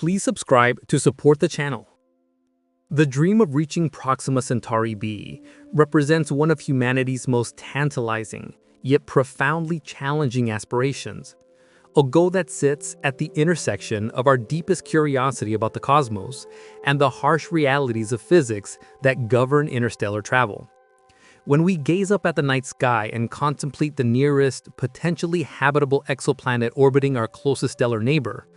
Please subscribe to support the channel. The dream of reaching Proxima Centauri b represents one of humanity's most tantalizing, yet profoundly challenging aspirations. A goal that sits at the intersection of our deepest curiosity about the cosmos and the harsh realities of physics that govern interstellar travel. When we gaze up at the night sky and contemplate the nearest, potentially habitable exoplanet orbiting our closest stellar neighbor,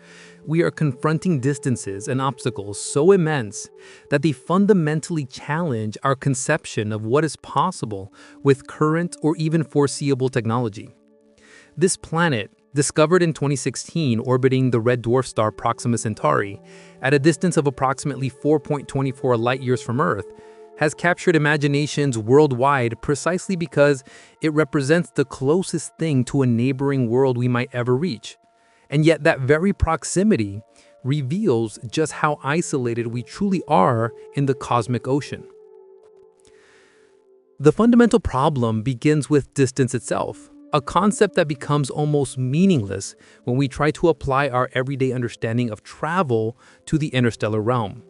we are confronting distances and obstacles so immense that they fundamentally challenge our conception of what is possible with current or even foreseeable technology. This planet, discovered in 2016 orbiting the red dwarf star Proxima Centauri at a distance of approximately 4.24 light-years from Earth, has captured imaginations worldwide precisely because it represents the closest thing to a neighboring world we might ever reach. And yet that very proximity reveals just how isolated we truly are in the cosmic ocean. The fundamental problem begins with distance itself, a concept that becomes almost meaningless when we try to apply our everyday understanding of travel to the interstellar realm.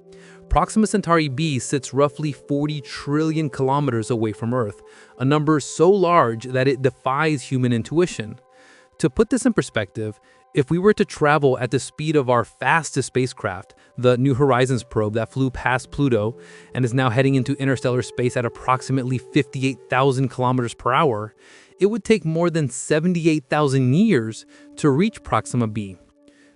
Proxima Centauri b sits roughly 40 trillion kilometers away from Earth, a number so large that it defies human intuition. To put this in perspective, if we were to travel at the speed of our fastest spacecraft, the New Horizons probe that flew past Pluto and is now heading into interstellar space at approximately 58,000 kilometers per hour, it would take more than 78,000 years to reach Proxima b.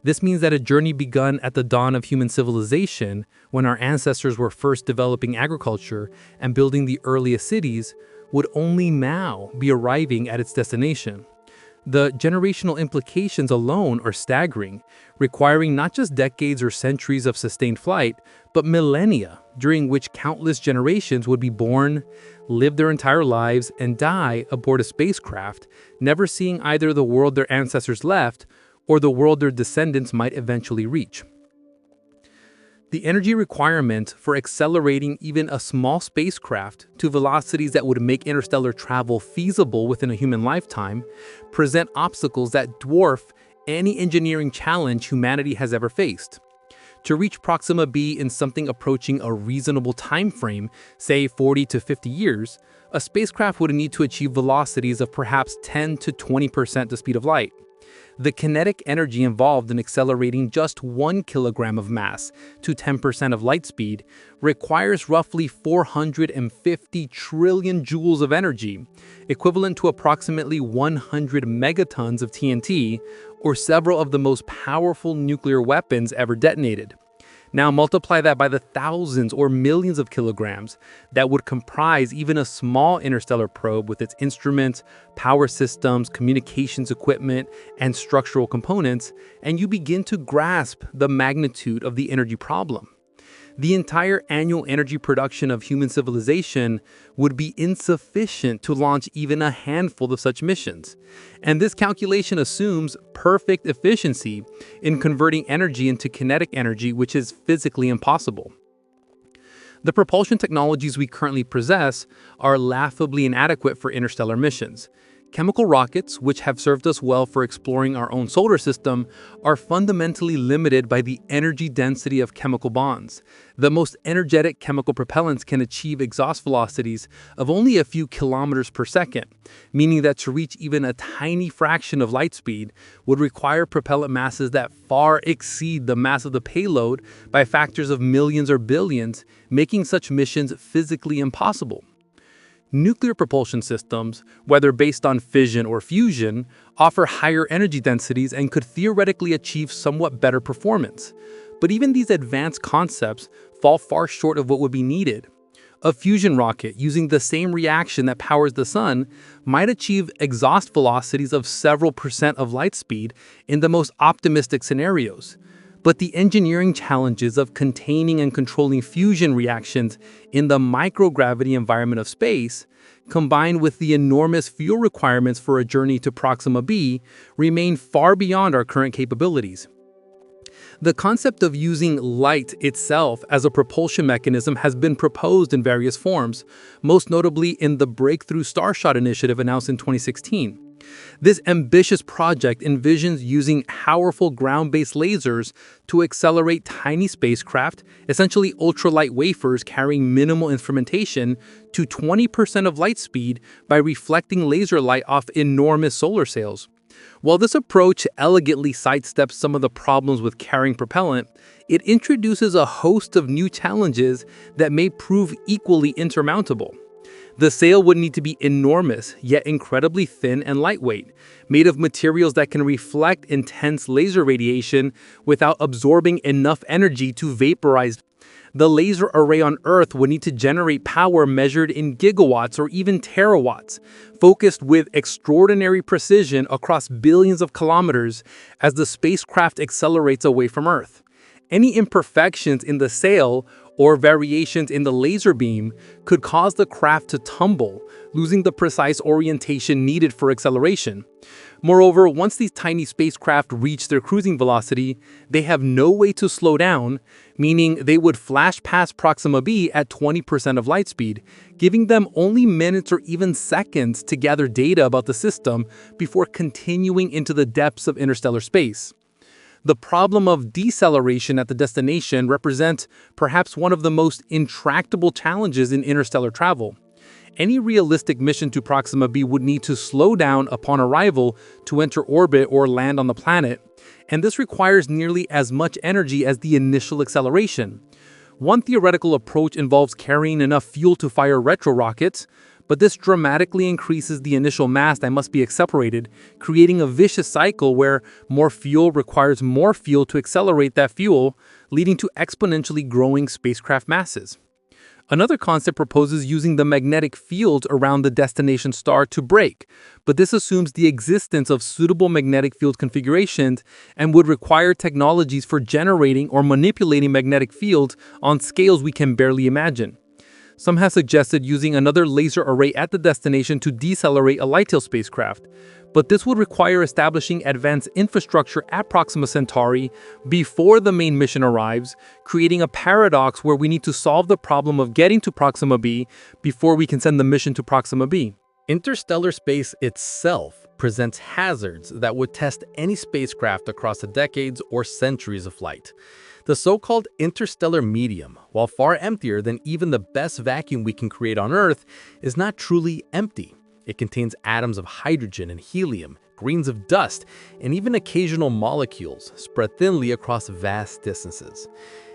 This means that a journey begun at the dawn of human civilization, when our ancestors were first developing agriculture and building the earliest cities, would only now be arriving at its destination. The generational implications alone are staggering, requiring not just decades or centuries of sustained flight, but millennia, during which countless generations would be born, live their entire lives, and die aboard a spacecraft, never seeing either the world their ancestors left or the world their descendants might eventually reach. The energy requirement for accelerating even a small spacecraft to velocities that would make interstellar travel feasible within a human lifetime present obstacles that dwarf any engineering challenge humanity has ever faced. To reach Proxima b in something approaching a reasonable time frame, say 40 to 50 years, a spacecraft would need to achieve velocities of perhaps 10 to 20% the speed of light. The kinetic energy involved in accelerating just 1 kilogram of mass to 10% of light speed requires roughly 450 trillion joules of energy, equivalent to approximately 100 megatons of TNT, or several of the most powerful nuclear weapons ever detonated. Now multiply that by the thousands or millions of kilograms that would comprise even a small interstellar probe with its instruments, power systems, communications equipment, and structural components, and you begin to grasp the magnitude of the energy problem. The entire annual energy production of human civilization would be insufficient to launch even a handful of such missions. And this calculation assumes perfect efficiency in converting energy into kinetic energy, which is physically impossible. The propulsion technologies we currently possess are laughably inadequate for interstellar missions. Chemical rockets, which have served us well for exploring our own solar system, are fundamentally limited by the energy density of chemical bonds. The most energetic chemical propellants can achieve exhaust velocities of only a few kilometers per second, meaning that to reach even a tiny fraction of light speed would require propellant masses that far exceed the mass of the payload by factors of millions or billions, making such missions physically impossible. Nuclear propulsion systems, whether based on fission or fusion, offer higher energy densities and could theoretically achieve somewhat better performance. But even these advanced concepts fall far short of what would be needed. A fusion rocket using the same reaction that powers the sun might achieve exhaust velocities of several percent of light speed in the most optimistic scenarios. But the engineering challenges of containing and controlling fusion reactions in the microgravity environment of space, combined with the enormous fuel requirements for a journey to Proxima b, remain far beyond our current capabilities. The concept of using light itself as a propulsion mechanism has been proposed in various forms, most notably in the breakthrough Starshot initiative announced in 2016. This ambitious project envisions using powerful ground-based lasers to accelerate tiny spacecraft, essentially ultralight wafers carrying minimal instrumentation, to 20% of light speed by reflecting laser light off enormous solar sails. While this approach elegantly sidesteps some of the problems with carrying propellant, it introduces a host of new challenges that may prove equally insurmountable. The sail would need to be enormous, yet incredibly thin and lightweight, made of materials that can reflect intense laser radiation without absorbing enough energy to vaporize. The laser array on Earth would need to generate power measured in gigawatts or even terawatts, focused with extraordinary precision across billions of kilometers as the spacecraft accelerates away from Earth. Any imperfections in the sail or variations in the laser beam could cause the craft to tumble, losing the precise orientation needed for acceleration. Moreover, once these tiny spacecraft reach their cruising velocity, they have no way to slow down, meaning they would flash past Proxima b at 20% of light speed, giving them only minutes or even seconds to gather data about the system before continuing into the depths of interstellar space. The problem of deceleration at the destination represents perhaps one of the most intractable challenges in interstellar travel. Any realistic mission to Proxima b would need to slow down upon arrival to enter orbit or land on the planet, and this requires nearly as much energy as the initial acceleration. One theoretical approach involves carrying enough fuel to fire retro rockets, but this dramatically increases the initial mass that must be accelerated, creating a vicious cycle where more fuel requires more fuel to accelerate that fuel, leading to exponentially growing spacecraft masses. Another concept proposes using the magnetic fields around the destination star to brake, but this assumes the existence of suitable magnetic field configurations and would require technologies for generating or manipulating magnetic fields on scales we can barely imagine. Some have suggested using another laser array at the destination to decelerate a light-tail spacecraft, but this would require establishing advanced infrastructure at Proxima Centauri before the main mission arrives, creating a paradox where we need to solve the problem of getting to Proxima b before we can send the mission to Proxima b. Interstellar space itself presents hazards that would test any spacecraft across the decades or centuries of flight. The so-called interstellar medium, while far emptier than even the best vacuum we can create on Earth, is not truly empty. It contains atoms of hydrogen and helium, grains of dust, and even occasional molecules spread thinly across vast distances.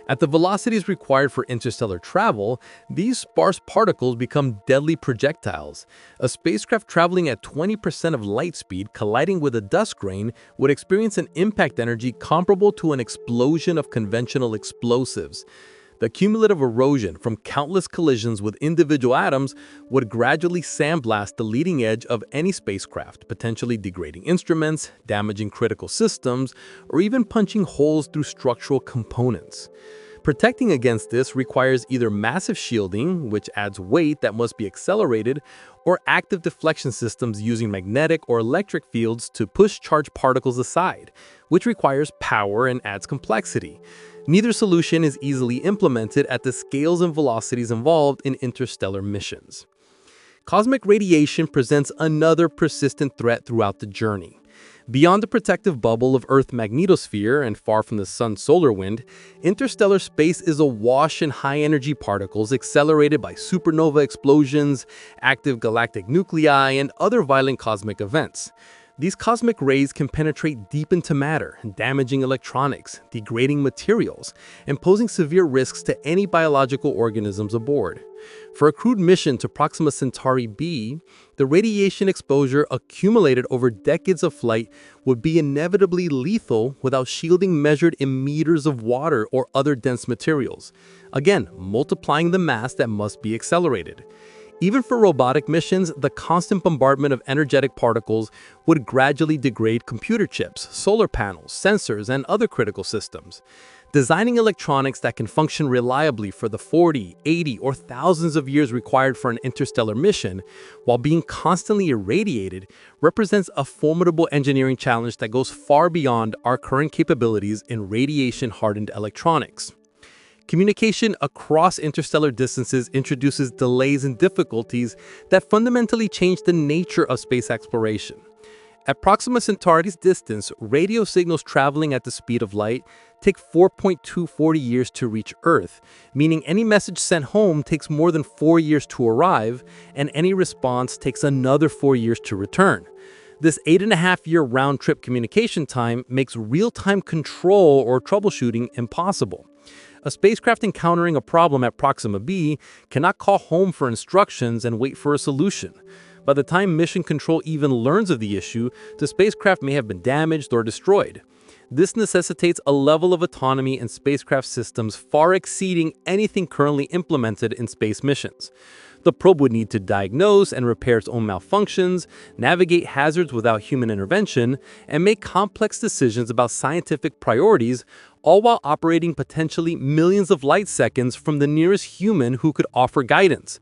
At the velocities required for interstellar travel, these sparse particles become deadly projectiles. A spacecraft traveling at 20% of light speed colliding with a dust grain would experience an impact energy comparable to an explosion of conventional explosives. The cumulative erosion from countless collisions with individual atoms would gradually sandblast the leading edge of any spacecraft, potentially degrading instruments, damaging critical systems, or even punching holes through structural components. Protecting against this requires either massive shielding, which adds weight that must be accelerated, or active deflection systems using magnetic or electric fields to push charged particles aside, which requires power and adds complexity. Neither solution is easily implemented at the scales and velocities involved in interstellar missions. Cosmic radiation presents another persistent threat throughout the journey. Beyond the protective bubble of Earth's magnetosphere and far from the sun's solar wind, interstellar space is awash in high-energy particles accelerated by supernova explosions, active galactic nuclei, and other violent cosmic events. These cosmic rays can penetrate deep into matter, damaging electronics, degrading materials, and posing severe risks to any biological organisms aboard. For a crewed mission to Proxima Centauri b, the radiation exposure accumulated over decades of flight would be inevitably lethal without shielding measured in meters of water or other dense materials, again multiplying the mass that must be accelerated. Even for robotic missions, the constant bombardment of energetic particles would gradually degrade computer chips, solar panels, sensors, and other critical systems. Designing electronics that can function reliably for the 40, 80, or thousands of years required for an interstellar mission, while being constantly irradiated, represents a formidable engineering challenge that goes far beyond our current capabilities in radiation-hardened electronics. Communication across interstellar distances introduces delays and difficulties that fundamentally change the nature of space exploration. At Proxima Centauri's distance, radio signals traveling at the speed of light take 4.240 years to reach Earth, meaning any message sent home takes more than 4 years to arrive, and any response takes another 4 years to return. This 8.5-year round-trip communication time makes real-time control or troubleshooting impossible. A spacecraft encountering a problem at Proxima b cannot call home for instructions and wait for a solution. By the time mission control even learns of the issue, the spacecraft may have been damaged or destroyed. This necessitates a level of autonomy in spacecraft systems far exceeding anything currently implemented in space missions. The probe would need to diagnose and repair its own malfunctions, navigate hazards without human intervention, and make complex decisions about scientific priorities, all while operating potentially millions of light seconds from the nearest human who could offer guidance.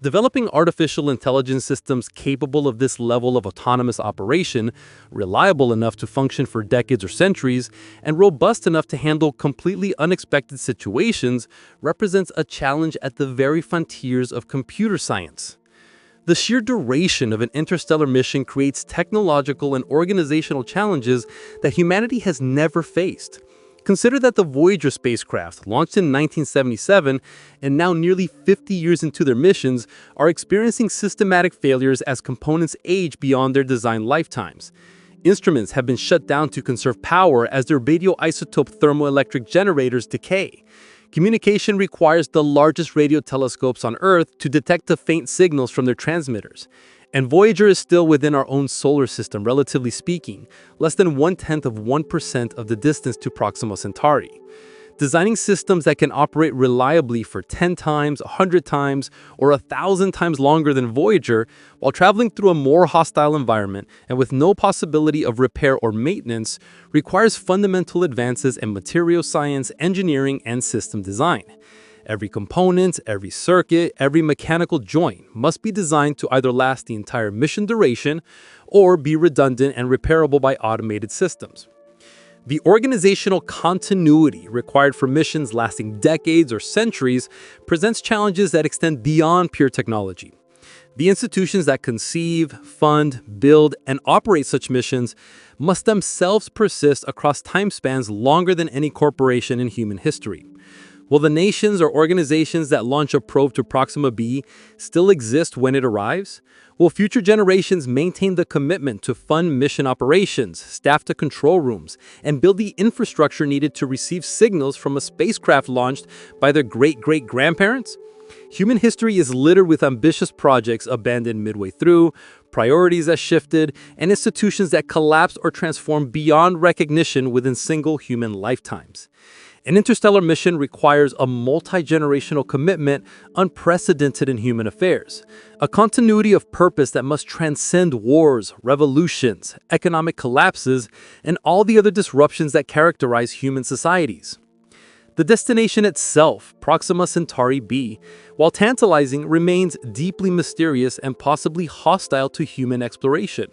Developing artificial intelligence systems capable of this level of autonomous operation, reliable enough to function for decades or centuries, and robust enough to handle completely unexpected situations represents a challenge at the very frontiers of computer science. The sheer duration of an interstellar mission creates technological and organizational challenges that humanity has never faced. Consider that the Voyager spacecraft, launched in 1977 and now nearly 50 years into their missions, are experiencing systematic failures as components age beyond their design lifetimes. Instruments have been shut down to conserve power as their radioisotope thermoelectric generators decay. Communication requires the largest radio telescopes on Earth to detect the faint signals from their transmitters. And Voyager is still within our own solar system, relatively speaking, less than 0.1% of the distance to Proxima Centauri. Designing systems that can operate reliably for 10 times, 100 times, or 1,000 times longer than Voyager, while traveling through a more hostile environment and with no possibility of repair or maintenance, requires fundamental advances in material science, engineering, and system design. Every component, every circuit, every mechanical joint must be designed to either last the entire mission duration or be redundant and repairable by automated systems. The organizational continuity required for missions lasting decades or centuries presents challenges that extend beyond pure technology. The institutions that conceive, fund, build, and operate such missions must themselves persist across time spans longer than any corporation in human history. Will the nations or organizations that launch a probe to Proxima b still exist when it arrives? Will future generations maintain the commitment to fund mission operations, staff the control rooms, and build the infrastructure needed to receive signals from a spacecraft launched by their great-great-grandparents? Human history is littered with ambitious projects abandoned midway through, priorities that shifted, and institutions that collapsed or transformed beyond recognition within single human lifetimes. An interstellar mission requires a multi-generational commitment unprecedented in human affairs, a continuity of purpose that must transcend wars, revolutions, economic collapses, and all the other disruptions that characterize human societies. The destination itself, Proxima Centauri b, while tantalizing, remains deeply mysterious and possibly hostile to human exploration.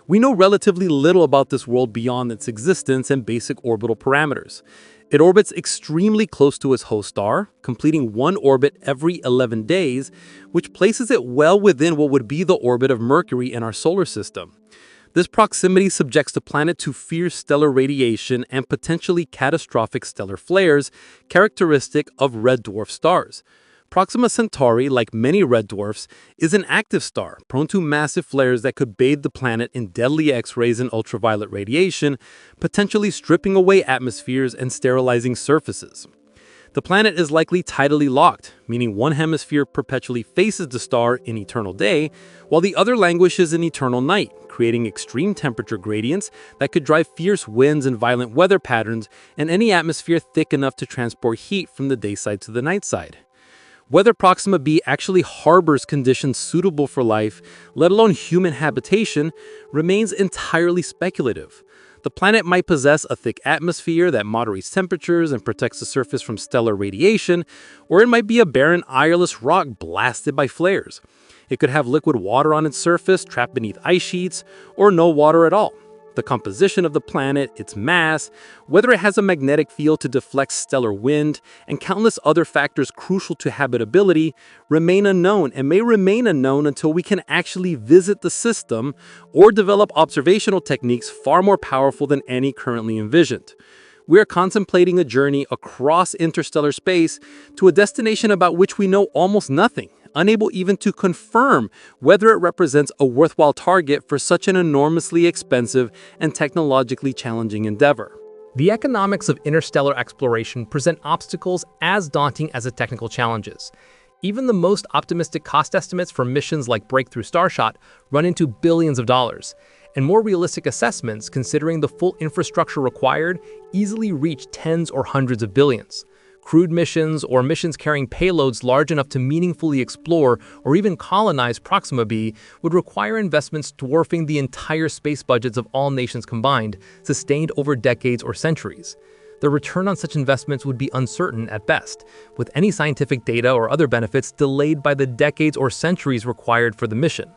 We know relatively little about this world beyond its existence and basic orbital parameters. It orbits extremely close to its host star, completing one orbit every 11 days, which places it well within what would be the orbit of Mercury in our solar system. This proximity subjects the planet to fierce stellar radiation and potentially catastrophic stellar flares, characteristic of red dwarf stars. Proxima Centauri, like many red dwarfs, is an active star, prone to massive flares that could bathe the planet in deadly X-rays and ultraviolet radiation, potentially stripping away atmospheres and sterilizing surfaces. The planet is likely tidally locked, meaning one hemisphere perpetually faces the star in eternal day, while the other languishes in eternal night, creating extreme temperature gradients that could drive fierce winds and violent weather patterns and any atmosphere thick enough to transport heat from the day side to the night side. Whether Proxima b actually harbors conditions suitable for life, let alone human habitation, remains entirely speculative. The planet might possess a thick atmosphere that moderates temperatures and protects the surface from stellar radiation, or it might be a barren, ireless rock blasted by flares. It could have liquid water on its surface, trapped beneath ice sheets, or no water at all. The composition of the planet, its mass, whether it has a magnetic field to deflect stellar wind, and countless other factors crucial to habitability remain unknown and may remain unknown until we can actually visit the system or develop observational techniques far more powerful than any currently envisioned. We are contemplating a journey across interstellar space to a destination about which we know almost nothing, unable even to confirm whether it represents a worthwhile target for such an enormously expensive and technologically challenging endeavor. The economics of interstellar exploration present obstacles as daunting as the technical challenges. Even the most optimistic cost estimates for missions like Breakthrough Starshot run into billions of dollars, and more realistic assessments, considering the full infrastructure required, easily reach tens or hundreds of billions. Crewed missions or missions carrying payloads large enough to meaningfully explore or even colonize Proxima b would require investments dwarfing the entire space budgets of all nations combined, sustained over decades or centuries. The return on such investments would be uncertain at best, with any scientific data or other benefits delayed by the decades or centuries required for the mission.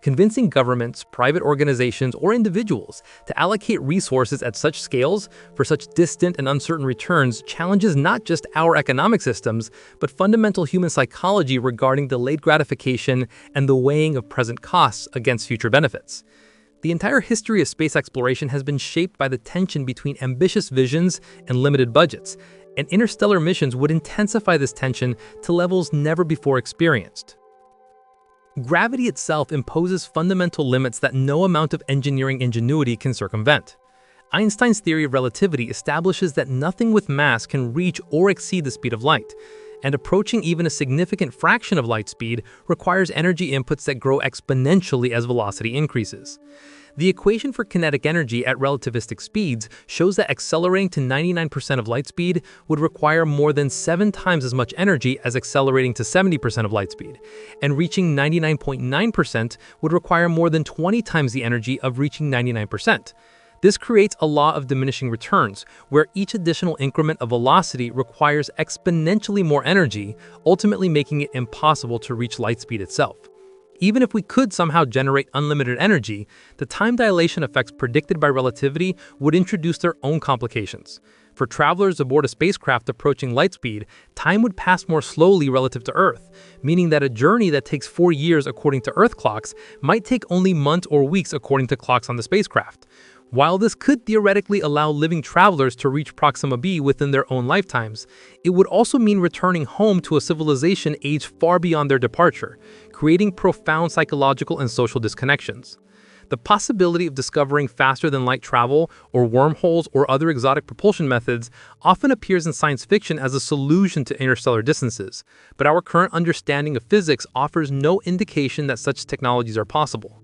Convincing governments, private organizations, or individuals to allocate resources at such scales for such distant and uncertain returns challenges not just our economic systems, but fundamental human psychology regarding delayed gratification and the weighing of present costs against future benefits. The entire history of space exploration has been shaped by the tension between ambitious visions and limited budgets, and interstellar missions would intensify this tension to levels never before experienced. Gravity itself imposes fundamental limits that no amount of engineering ingenuity can circumvent. Einstein's theory of relativity establishes that nothing with mass can reach or exceed the speed of light, and approaching even a significant fraction of light speed requires energy inputs that grow exponentially as velocity increases. The equation for kinetic energy at relativistic speeds shows that accelerating to 99% of light speed would require more than 7 times as much energy as accelerating to 70% of light speed, and reaching 99.9% would require more than 20 times the energy of reaching 99%. This creates a law of diminishing returns, where each additional increment of velocity requires exponentially more energy, ultimately making it impossible to reach light speed itself. Even if we could somehow generate unlimited energy, the time dilation effects predicted by relativity would introduce their own complications. For travelers aboard a spacecraft approaching light speed, time would pass more slowly relative to Earth, meaning that a journey that takes 4 years according to Earth clocks might take only months or weeks according to clocks on the spacecraft. While this could theoretically allow living travelers to reach Proxima b within their own lifetimes, it would also mean returning home to a civilization aged far beyond their departure, creating profound psychological and social disconnections. The possibility of discovering faster-than-light travel, or wormholes, or other exotic propulsion methods often appears in science fiction as a solution to interstellar distances, but our current understanding of physics offers no indication that such technologies are possible.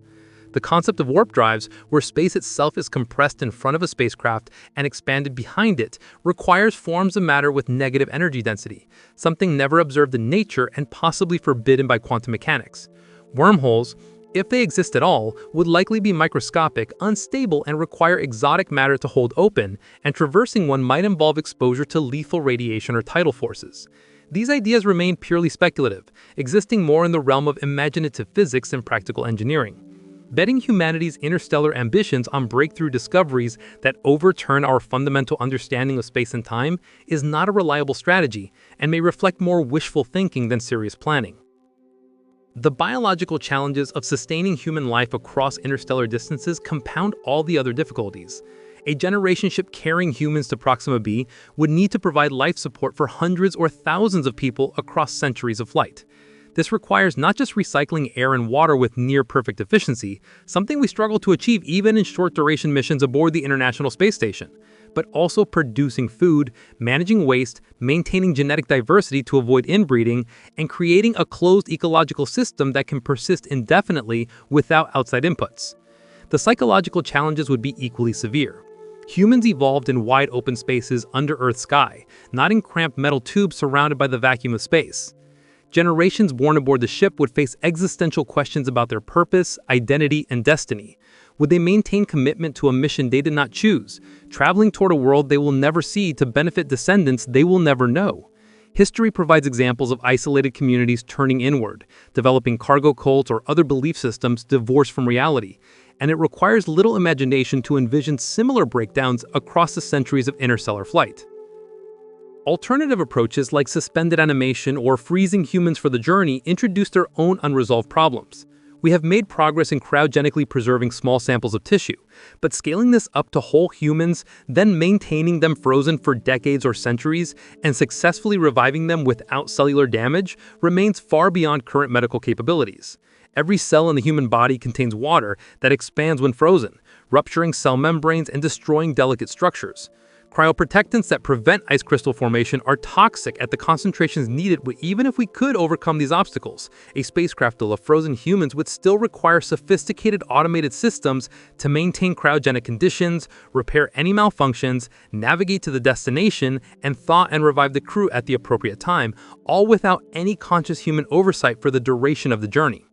The concept of warp drives, where space itself is compressed in front of a spacecraft and expanded behind it, requires forms of matter with negative energy density, something never observed in nature and possibly forbidden by quantum mechanics. Wormholes, if they exist at all, would likely be microscopic, unstable, and require exotic matter to hold open, and traversing one might involve exposure to lethal radiation or tidal forces. These ideas remain purely speculative, existing more in the realm of imaginative physics than practical engineering. Betting humanity's interstellar ambitions on breakthrough discoveries that overturn our fundamental understanding of space and time is not a reliable strategy and may reflect more wishful thinking than serious planning. The biological challenges of sustaining human life across interstellar distances compound all the other difficulties. A generation ship carrying humans to Proxima b would need to provide life support for hundreds or thousands of people across centuries of flight. This requires not just recycling air and water with near-perfect efficiency, something we struggle to achieve even in short-duration missions aboard the International Space Station, but also producing food, managing waste, maintaining genetic diversity to avoid inbreeding, and creating a closed ecological system that can persist indefinitely without outside inputs. The psychological challenges would be equally severe. Humans evolved in wide open spaces under Earth's sky, not in cramped metal tubes surrounded by the vacuum of space. Generations born aboard the ship would face existential questions about their purpose, identity, and destiny. Would they maintain commitment to a mission they did not choose, traveling toward a world they will never see to benefit descendants they will never know? History provides examples of isolated communities turning inward, developing cargo cults or other belief systems divorced from reality, and it requires little imagination to envision similar breakdowns across the centuries of interstellar flight. Alternative approaches like suspended animation or freezing humans for the journey introduce their own unresolved problems. We have made progress in cryogenically preserving small samples of tissue, but scaling this up to whole humans, then maintaining them frozen for decades or centuries, and successfully reviving them without cellular damage remains far beyond current medical capabilities. Every cell in the human body contains water that expands when frozen, rupturing cell membranes and destroying delicate structures. Cryoprotectants that prevent ice crystal formation are toxic at the concentrations needed, but even if we could overcome these obstacles, a spacecraft full of frozen humans would still require sophisticated automated systems to maintain cryogenic conditions, repair any malfunctions, navigate to the destination, and thaw and revive the crew at the appropriate time, all without any conscious human oversight for the duration of the journey.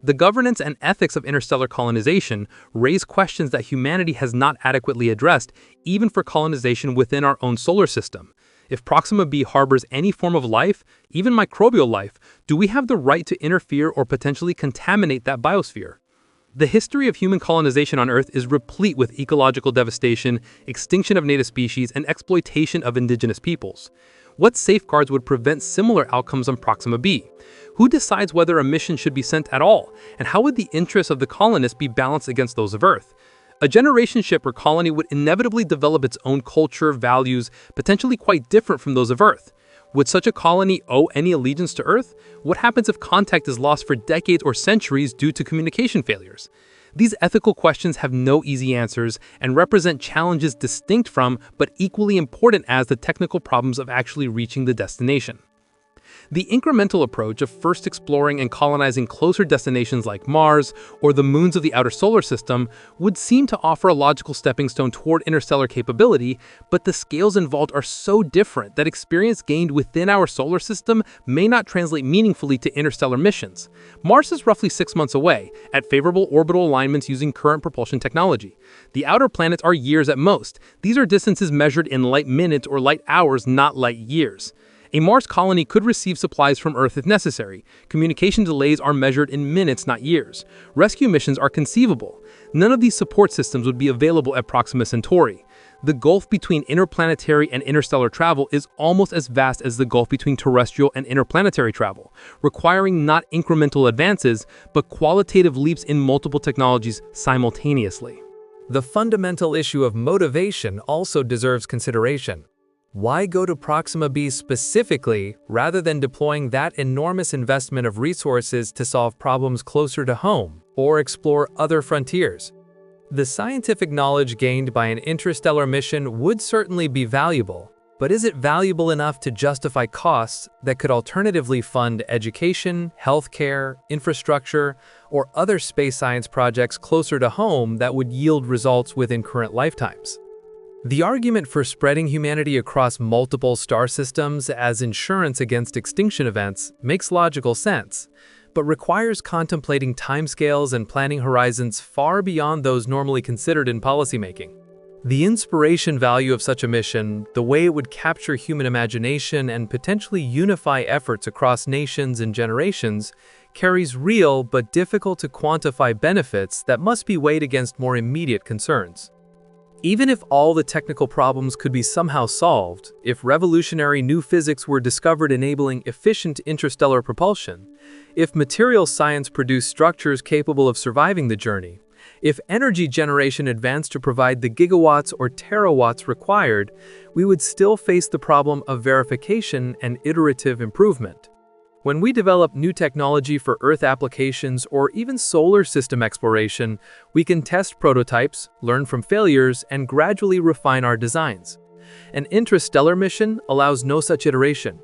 The governance and ethics of interstellar colonization raise questions that humanity has not adequately addressed, even for colonization within our own solar system. If Proxima b harbors any form of life, even microbial life, do we have the right to interfere or potentially contaminate that biosphere? The history of human colonization on Earth is replete with ecological devastation, extinction of native species, and exploitation of indigenous peoples. What safeguards would prevent similar outcomes on Proxima b? Who decides whether a mission should be sent at all? And how would the interests of the colonists be balanced against those of Earth? A generation ship or colony would inevitably develop its own culture, values, potentially quite different from those of Earth. Would such a colony owe any allegiance to Earth? What happens if contact is lost for decades or centuries due to communication failures? These ethical questions have no easy answers and represent challenges distinct from, but equally important as, the technical problems of actually reaching the destination. The incremental approach of first exploring and colonizing closer destinations like Mars or the moons of the outer solar system would seem to offer a logical stepping stone toward interstellar capability, but the scales involved are so different that experience gained within our solar system may not translate meaningfully to interstellar missions. Mars is roughly 6 months away, at favorable orbital alignments using current propulsion technology. The outer planets are years at most. These are distances measured in light minutes or light hours, not light years. A Mars colony could receive supplies from Earth if necessary. Communication delays are measured in minutes, not years. Rescue missions are conceivable. None of these support systems would be available at Proxima Centauri. The gulf between interplanetary and interstellar travel is almost as vast as the gulf between terrestrial and interplanetary travel, requiring not incremental advances, but qualitative leaps in multiple technologies simultaneously. The fundamental issue of motivation also deserves consideration. Why go to Proxima b specifically rather than deploying that enormous investment of resources to solve problems closer to home or explore other frontiers? The scientific knowledge gained by an interstellar mission would certainly be valuable, but is it valuable enough to justify costs that could alternatively fund education, healthcare, infrastructure, or other space science projects closer to home that would yield results within current lifetimes? The argument for spreading humanity across multiple star systems as insurance against extinction events makes logical sense, but requires contemplating timescales and planning horizons far beyond those normally considered in policymaking. The inspiration value of such a mission, the way it would capture human imagination and potentially unify efforts across nations and generations, carries real but difficult to quantify benefits that must be weighed against more immediate concerns. Even if all the technical problems could be somehow solved, if revolutionary new physics were discovered enabling efficient interstellar propulsion, if material science produced structures capable of surviving the journey, if energy generation advanced to provide the gigawatts or terawatts required, we would still face the problem of verification and iterative improvement. When we develop new technology for Earth applications or even solar system exploration, we can test prototypes, learn from failures, and gradually refine our designs. An interstellar mission allows no such iteration.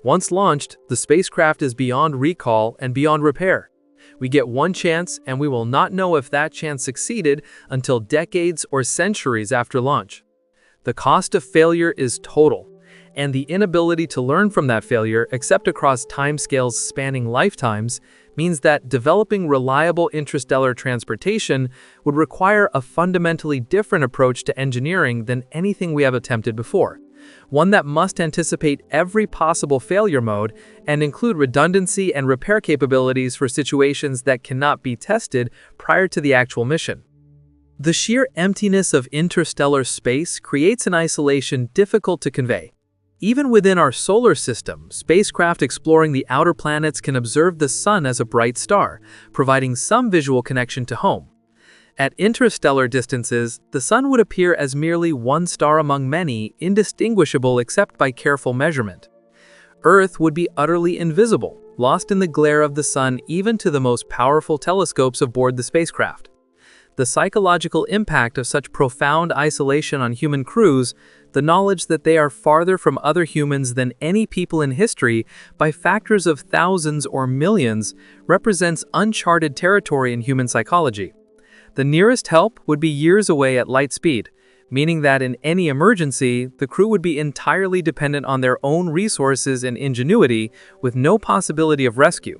Once launched, the spacecraft is beyond recall and beyond repair. We get one chance, and we will not know if that chance succeeded until decades or centuries after launch. The cost of failure is total, and the inability to learn from that failure, except across timescales spanning lifetimes, means that developing reliable interstellar transportation would require a fundamentally different approach to engineering than anything we have attempted before. One that must anticipate every possible failure mode and include redundancy and repair capabilities for situations that cannot be tested prior to the actual mission. The sheer emptiness of interstellar space creates an isolation difficult to convey. Even within our solar system, spacecraft exploring the outer planets can observe the Sun as a bright star, providing some visual connection to home. At interstellar distances, the Sun would appear as merely one star among many, indistinguishable except by careful measurement. Earth would be utterly invisible, lost in the glare of the Sun even to the most powerful telescopes aboard the spacecraft. The psychological impact of such profound isolation on human crews, the knowledge that they are farther from other humans than any people in history by factors of thousands or millions, represents uncharted territory in human psychology. The nearest help would be years away at light speed, meaning that in any emergency, the crew would be entirely dependent on their own resources and ingenuity, with no possibility of rescue.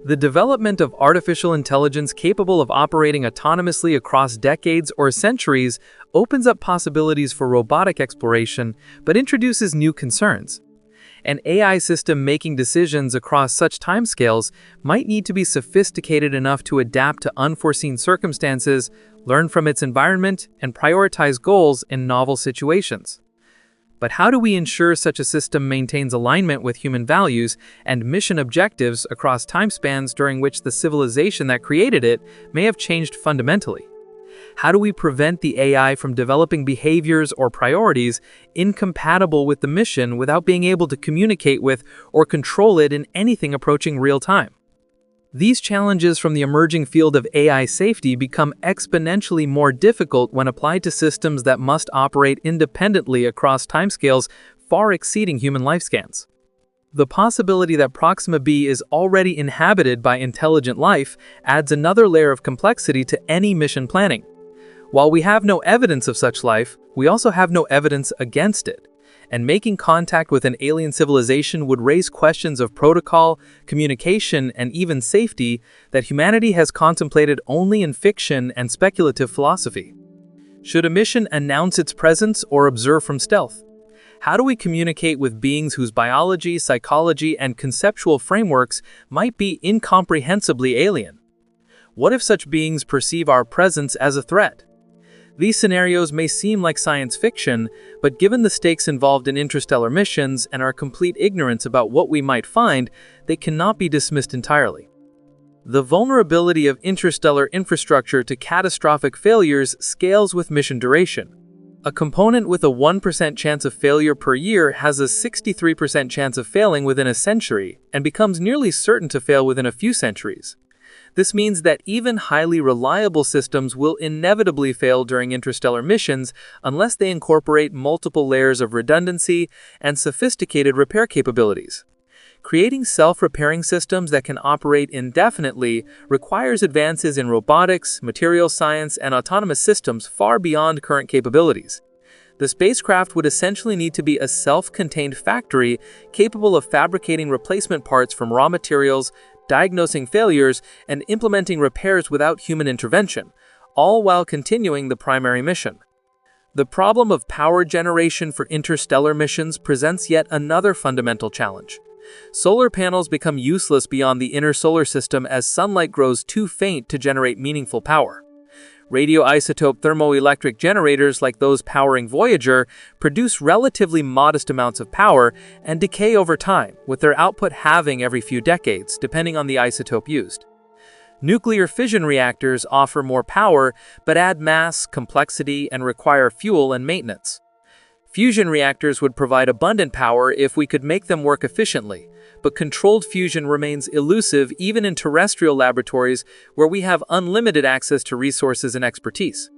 The development of artificial intelligence capable of operating autonomously across decades or centuries opens up possibilities for robotic exploration, but introduces new concerns. An AI system making decisions across such timescales might need to be sophisticated enough to adapt to unforeseen circumstances, learn from its environment, and prioritize goals in novel situations. But how do we ensure such a system maintains alignment with human values and mission objectives across time spans during which the civilization that created it may have changed fundamentally? How do we prevent the AI from developing behaviors or priorities incompatible with the mission without being able to communicate with or control it in anything approaching real time? These challenges from the emerging field of AI safety become exponentially more difficult when applied to systems that must operate independently across timescales far exceeding human lifespans. The possibility that Proxima b is already inhabited by intelligent life adds another layer of complexity to any mission planning. While we have no evidence of such life, we also have no evidence against it. And making contact with an alien civilization would raise questions of protocol, communication, and even safety that humanity has contemplated only in fiction and speculative philosophy. Should a mission announce its presence or observe from stealth? How do we communicate with beings whose biology, psychology, and conceptual frameworks might be incomprehensibly alien? What if such beings perceive our presence as a threat? These scenarios may seem like science fiction, but given the stakes involved in interstellar missions and our complete ignorance about what we might find, they cannot be dismissed entirely. The vulnerability of interstellar infrastructure to catastrophic failures scales with mission duration. A component with a 1% chance of failure per year has a 63% chance of failing within a century and becomes nearly certain to fail within a few centuries. This means that even highly reliable systems will inevitably fail during interstellar missions unless they incorporate multiple layers of redundancy and sophisticated repair capabilities. Creating self-repairing systems that can operate indefinitely requires advances in robotics, material science, and autonomous systems far beyond current capabilities. The spacecraft would essentially need to be a self-contained factory capable of fabricating replacement parts from raw materials, diagnosing failures, and implementing repairs without human intervention, all while continuing the primary mission. The problem of power generation for interstellar missions presents yet another fundamental challenge. Solar panels become useless beyond the inner solar system as sunlight grows too faint to generate meaningful power. Radioisotope thermoelectric generators like those powering Voyager produce relatively modest amounts of power and decay over time, with their output halving every few decades, depending on the isotope used. Nuclear fission reactors offer more power, but add mass, complexity, and require fuel and maintenance. Fusion reactors would provide abundant power if we could make them work efficiently, but controlled fusion remains elusive even in terrestrial laboratories where we have unlimited access to resources and expertise.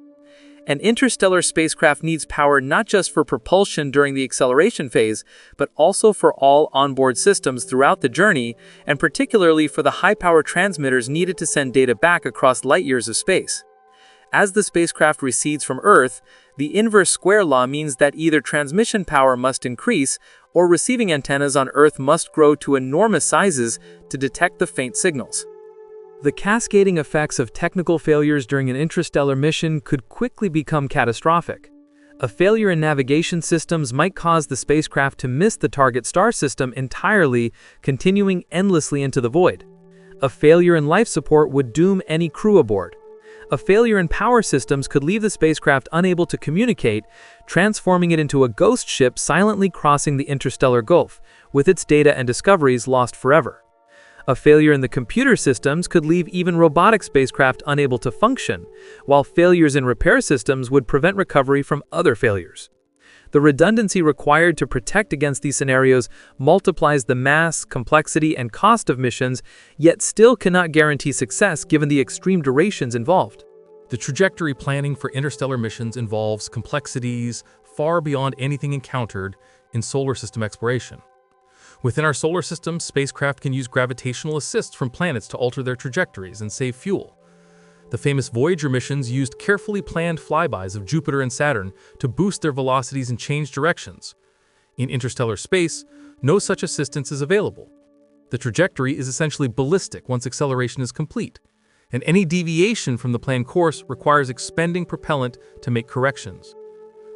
An interstellar spacecraft needs power not just for propulsion during the acceleration phase, but also for all onboard systems throughout the journey, and particularly for the high-power transmitters needed to send data back across light years of space. As the spacecraft recedes from Earth, the inverse square law means that either transmission power must increase or receiving antennas on Earth must grow to enormous sizes to detect the faint signals. The cascading effects of technical failures during an interstellar mission could quickly become catastrophic. A failure in navigation systems might cause the spacecraft to miss the target star system entirely, continuing endlessly into the void. A failure in life support would doom any crew aboard. A failure in power systems could leave the spacecraft unable to communicate, transforming it into a ghost ship silently crossing the interstellar gulf, with its data and discoveries lost forever. A failure in the computer systems could leave even robotic spacecraft unable to function, while failures in repair systems would prevent recovery from other failures. The redundancy required to protect against these scenarios multiplies the mass, complexity, and cost of missions, yet still cannot guarantee success given the extreme durations involved. The trajectory planning for interstellar missions involves complexities far beyond anything encountered in solar system exploration. Within our solar system, spacecraft can use gravitational assists from planets to alter their trajectories and save fuel. The famous Voyager missions used carefully planned flybys of Jupiter and Saturn to boost their velocities and change directions. In interstellar space, no such assistance is available. The trajectory is essentially ballistic once acceleration is complete, and any deviation from the planned course requires expending propellant to make corrections.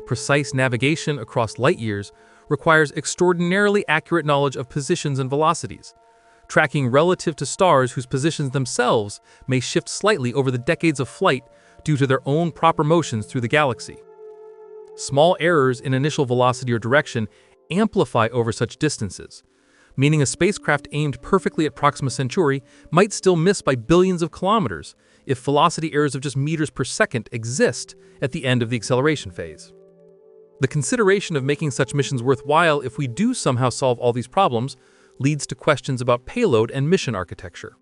Precise navigation across light years requires extraordinarily accurate knowledge of positions and velocities, tracking relative to stars whose positions themselves may shift slightly over the decades of flight due to their own proper motions through the galaxy. Small errors in initial velocity or direction amplify over such distances, meaning a spacecraft aimed perfectly at Proxima Centauri might still miss by billions of kilometers if velocity errors of just meters per second exist at the end of the acceleration phase. The consideration of making such missions worthwhile if we do somehow solve all these problems leads to questions about payload and mission architecture.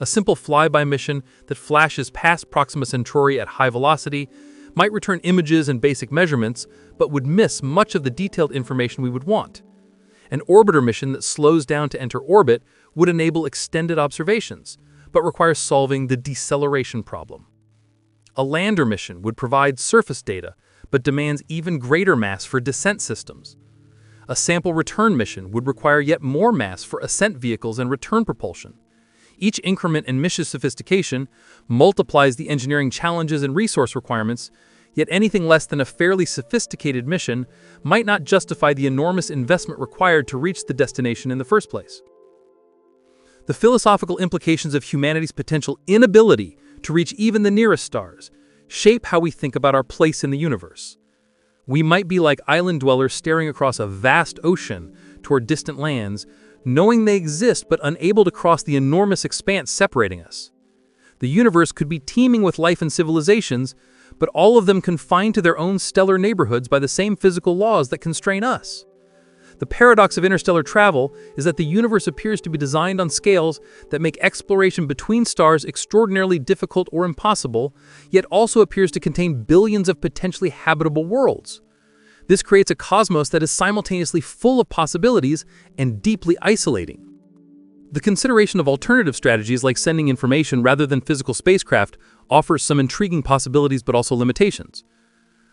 A simple flyby mission that flashes past Proxima Centauri at high velocity might return images and basic measurements, but would miss much of the detailed information we would want. An orbiter mission that slows down to enter orbit would enable extended observations, but requires solving the deceleration problem. A lander mission would provide surface data, but demands even greater mass for descent systems. A sample return mission would require yet more mass for ascent vehicles and return propulsion. Each increment in mission sophistication multiplies the engineering challenges and resource requirements, yet anything less than a fairly sophisticated mission might not justify the enormous investment required to reach the destination in the first place. The philosophical implications of humanity's potential inability to reach even the nearest stars shape how we think about our place in the universe. We might be like island dwellers staring across a vast ocean toward distant lands, knowing they exist but unable to cross the enormous expanse separating us. The universe could be teeming with life and civilizations, but all of them confined to their own stellar neighborhoods by the same physical laws that constrain us. The paradox of interstellar travel is that the universe appears to be designed on scales that make exploration between stars extraordinarily difficult or impossible, yet also appears to contain billions of potentially habitable worlds. This creates a cosmos that is simultaneously full of possibilities and deeply isolating. The consideration of alternative strategies like sending information rather than physical spacecraft offers some intriguing possibilities but also limitations.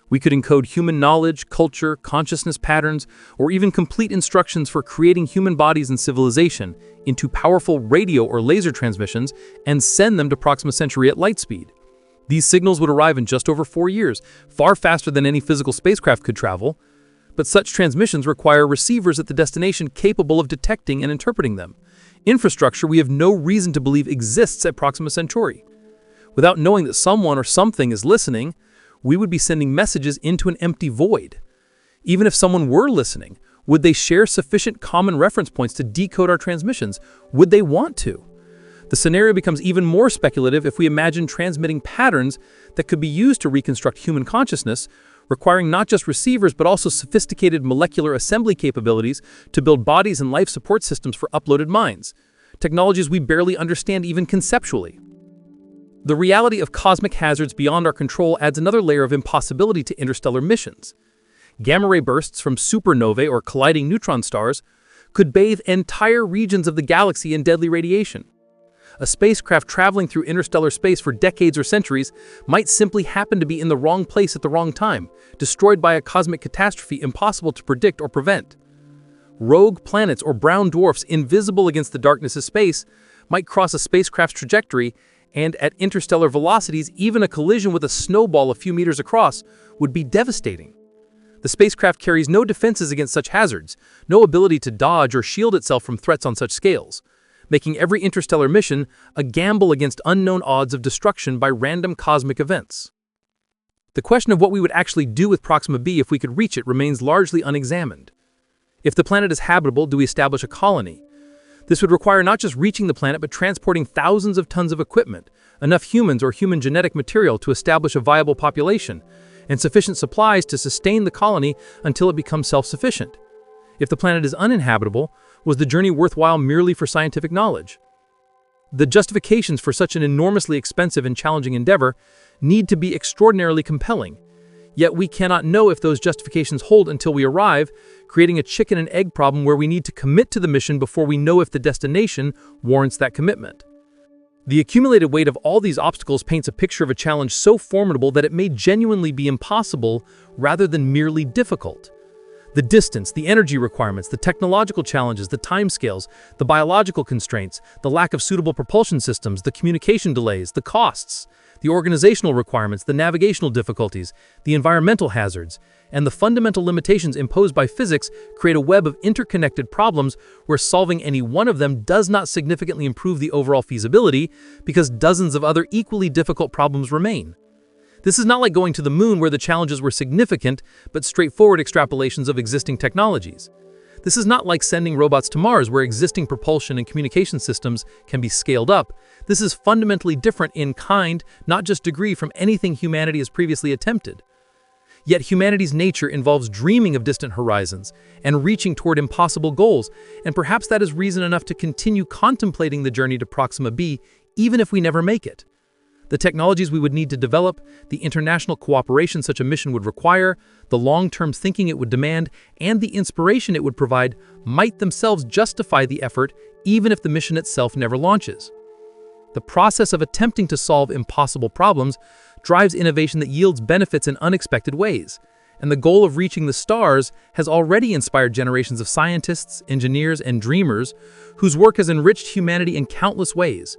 We could encode human knowledge, culture, consciousness patterns, or even complete instructions for creating human bodies and civilization into powerful radio or laser transmissions and send them to Proxima Centauri at light speed. These signals would arrive in just over 4 years, far faster than any physical spacecraft could travel. But such transmissions require receivers at the destination capable of detecting and interpreting them. Infrastructure we have no reason to believe exists at Proxima Centauri. Without knowing that someone or something is listening, we would be sending messages into an empty void. Even if someone were listening, would they share sufficient common reference points to decode our transmissions? Would they want to? The scenario becomes even more speculative if we imagine transmitting patterns that could be used to reconstruct human consciousness, requiring not just receivers but also sophisticated molecular assembly capabilities to build bodies and life support systems for uploaded minds, technologies we barely understand even conceptually. The reality of cosmic hazards beyond our control adds another layer of impossibility to interstellar missions. Gamma-ray bursts from supernovae or colliding neutron stars could bathe entire regions of the galaxy in deadly radiation. A spacecraft traveling through interstellar space for decades or centuries might simply happen to be in the wrong place at the wrong time, destroyed by a cosmic catastrophe impossible to predict or prevent. Rogue planets or brown dwarfs invisible against the darkness of space might cross a spacecraft's trajectory, and at interstellar velocities, even a collision with a snowball a few meters across would be devastating. The spacecraft carries no defenses against such hazards, no ability to dodge or shield itself from threats on such scales, making every interstellar mission a gamble against unknown odds of destruction by random cosmic events. The question of what we would actually do with Proxima b if we could reach it remains largely unexamined. If the planet is habitable, do we establish a colony? This would require not just reaching the planet, but transporting thousands of tons of equipment, enough humans or human genetic material to establish a viable population, and sufficient supplies to sustain the colony until it becomes self-sufficient. If the planet is uninhabitable, was the journey worthwhile merely for scientific knowledge? The justifications for such an enormously expensive and challenging endeavor need to be extraordinarily compelling. Yet we cannot know if those justifications hold until we arrive, creating a chicken and egg problem where we need to commit to the mission before we know if the destination warrants that commitment. The accumulated weight of all these obstacles paints a picture of a challenge so formidable that it may genuinely be impossible rather than merely difficult. The distance, the energy requirements, the technological challenges, the timescales, the biological constraints, the lack of suitable propulsion systems, the communication delays, the costs, the organizational requirements, the navigational difficulties, the environmental hazards, and the fundamental limitations imposed by physics create a web of interconnected problems where solving any one of them does not significantly improve the overall feasibility because dozens of other equally difficult problems remain. This is not like going to the moon where the challenges were significant but straightforward extrapolations of existing technologies. This is not like sending robots to Mars where existing propulsion and communication systems can be scaled up. This is fundamentally different in kind, not just degree, from anything humanity has previously attempted. Yet humanity's nature involves dreaming of distant horizons and reaching toward impossible goals, and perhaps that is reason enough to continue contemplating the journey to Proxima b, even if we never make it. The technologies we would need to develop, the international cooperation such a mission would require, the long-term thinking it would demand, and the inspiration it would provide might themselves justify the effort even if the mission itself never launches. The process of attempting to solve impossible problems drives innovation that yields benefits in unexpected ways, and the goal of reaching the stars has already inspired generations of scientists, engineers, and dreamers whose work has enriched humanity in countless ways.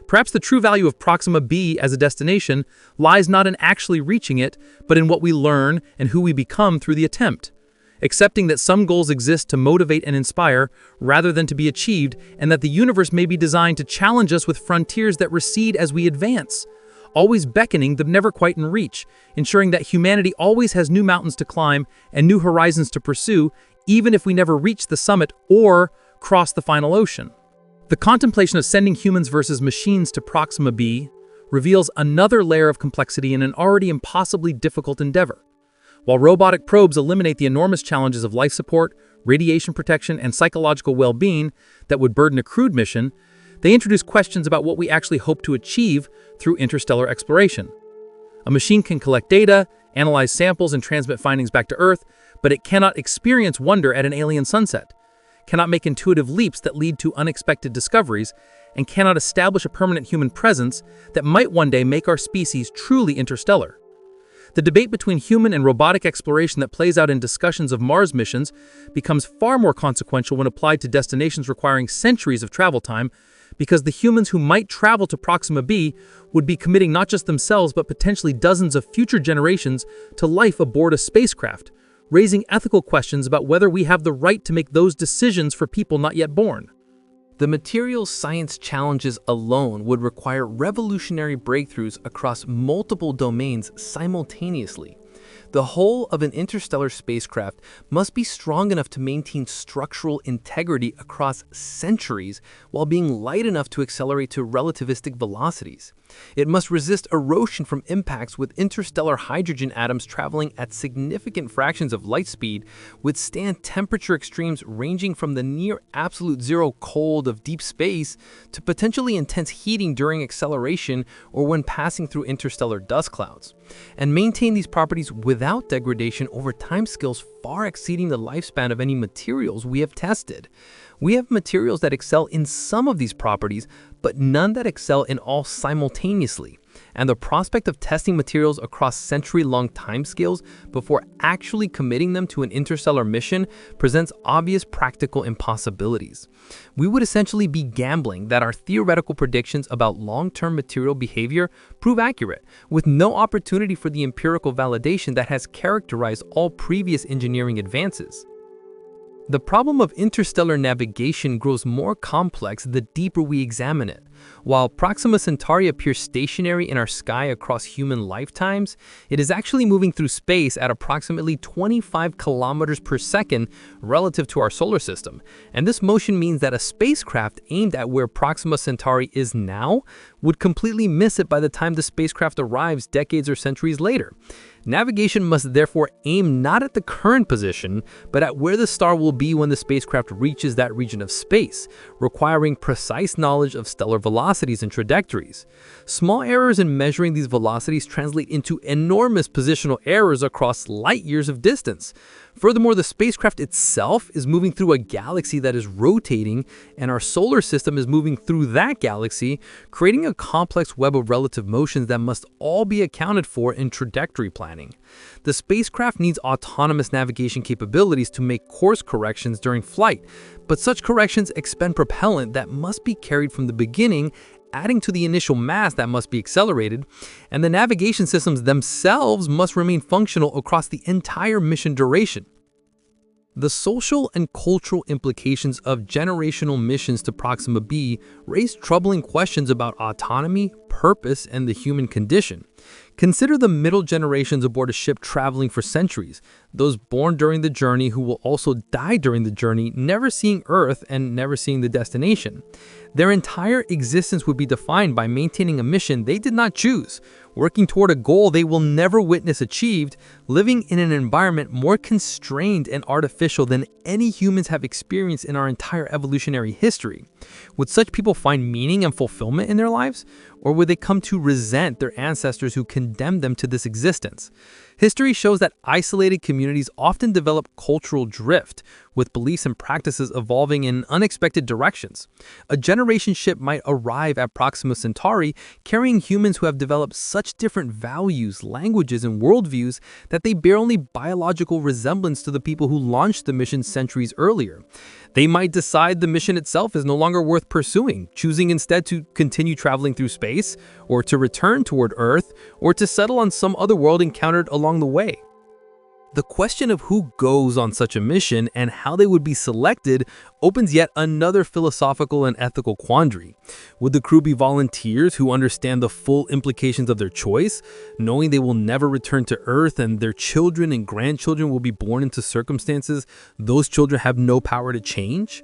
Perhaps the true value of Proxima b as a destination lies not in actually reaching it, but in what we learn and who we become through the attempt. Accepting that some goals exist to motivate and inspire rather than to be achieved, and that the universe may be designed to challenge us with frontiers that recede as we advance, always beckoning but never quite in reach, ensuring that humanity always has new mountains to climb and new horizons to pursue, even if we never reach the summit or cross the final ocean. The contemplation of sending humans versus machines to Proxima b reveals another layer of complexity in an already impossibly difficult endeavor. While robotic probes eliminate the enormous challenges of life support, radiation protection, and psychological well-being that would burden a crewed mission, they introduce questions about what we actually hope to achieve through interstellar exploration. A machine can collect data, analyze samples, and transmit findings back to Earth, but it cannot experience wonder at an alien sunset, cannot make intuitive leaps that lead to unexpected discoveries, and cannot establish a permanent human presence that might one day make our species truly interstellar. The debate between human and robotic exploration that plays out in discussions of Mars missions becomes far more consequential when applied to destinations requiring centuries of travel time, because the humans who might travel to Proxima b would be committing not just themselves but potentially dozens of future generations to life aboard a spacecraft, raising ethical questions about whether we have the right to make those decisions for people not yet born. The materials science challenges alone would require revolutionary breakthroughs across multiple domains simultaneously. The hull of an interstellar spacecraft must be strong enough to maintain structural integrity across centuries while being light enough to accelerate to relativistic velocities. It must resist erosion from impacts with interstellar hydrogen atoms traveling at significant fractions of light speed, withstand temperature extremes ranging from the near absolute zero cold of deep space to potentially intense heating during acceleration or when passing through interstellar dust clouds, and maintain these properties without degradation over timescales far exceeding the lifespan of any materials we have tested. We have materials that excel in some of these properties, but none that excel in all simultaneously. and the prospect of testing materials across century-long timescales before actually committing them to an interstellar mission presents obvious practical impossibilities. We would essentially be gambling that our theoretical predictions about long-term material behavior prove accurate, with no opportunity for the empirical validation that has characterized all previous engineering advances. The problem of interstellar navigation grows more complex the deeper we examine it. While Proxima Centauri appears stationary in our sky across human lifetimes, it is actually moving through space at approximately 25 kilometers per second relative to our solar system. And this motion means that a spacecraft aimed at where Proxima Centauri is now would completely miss it by the time the spacecraft arrives decades or centuries later. Navigation must therefore aim not at the current position, but at where the star will be when the spacecraft reaches that region of space, requiring precise knowledge of stellar velocities and trajectories. Small errors in measuring these velocities translate into enormous positional errors across light years of distance. Furthermore, the spacecraft itself is moving through a galaxy that is rotating, and our solar system is moving through that galaxy, creating a complex web of relative motions that must all be accounted for in trajectory planning. The spacecraft needs autonomous navigation capabilities to make course corrections during flight, but such corrections expend propellant that must be carried from the beginning, adding to the initial mass that must be accelerated, and the navigation systems themselves must remain functional across the entire mission duration. The social and cultural implications of generational missions to Proxima b raise troubling questions about autonomy, purpose, and the human condition. Consider the middle generations aboard a ship traveling for centuries, those born during the journey who will also die during the journey, never seeing Earth and never seeing the destination. Their entire existence would be defined by maintaining a mission they did not choose, working toward a goal they will never witness achieved, living in an environment more constrained and artificial than any humans have experienced in our entire evolutionary history. Would such people find meaning and fulfillment in their lives? Or would they come to resent their ancestors who condemned them to this existence? History shows that isolated communities often develop cultural drift, with beliefs and practices evolving in unexpected directions. A generation ship might arrive at Proxima Centauri carrying humans who have developed such different values, languages, and worldviews that they bear only biological resemblance to the people who launched the mission centuries earlier. They might decide the mission itself is no longer worth pursuing, choosing instead to continue traveling through space, or to return toward Earth, or to settle on some other world encountered along the way. The question of who goes on such a mission and how they would be selected opens yet another philosophical and ethical quandary. Would the crew be volunteers who understand the full implications of their choice, knowing they will never return to Earth and their children and grandchildren will be born into circumstances those children have no power to change?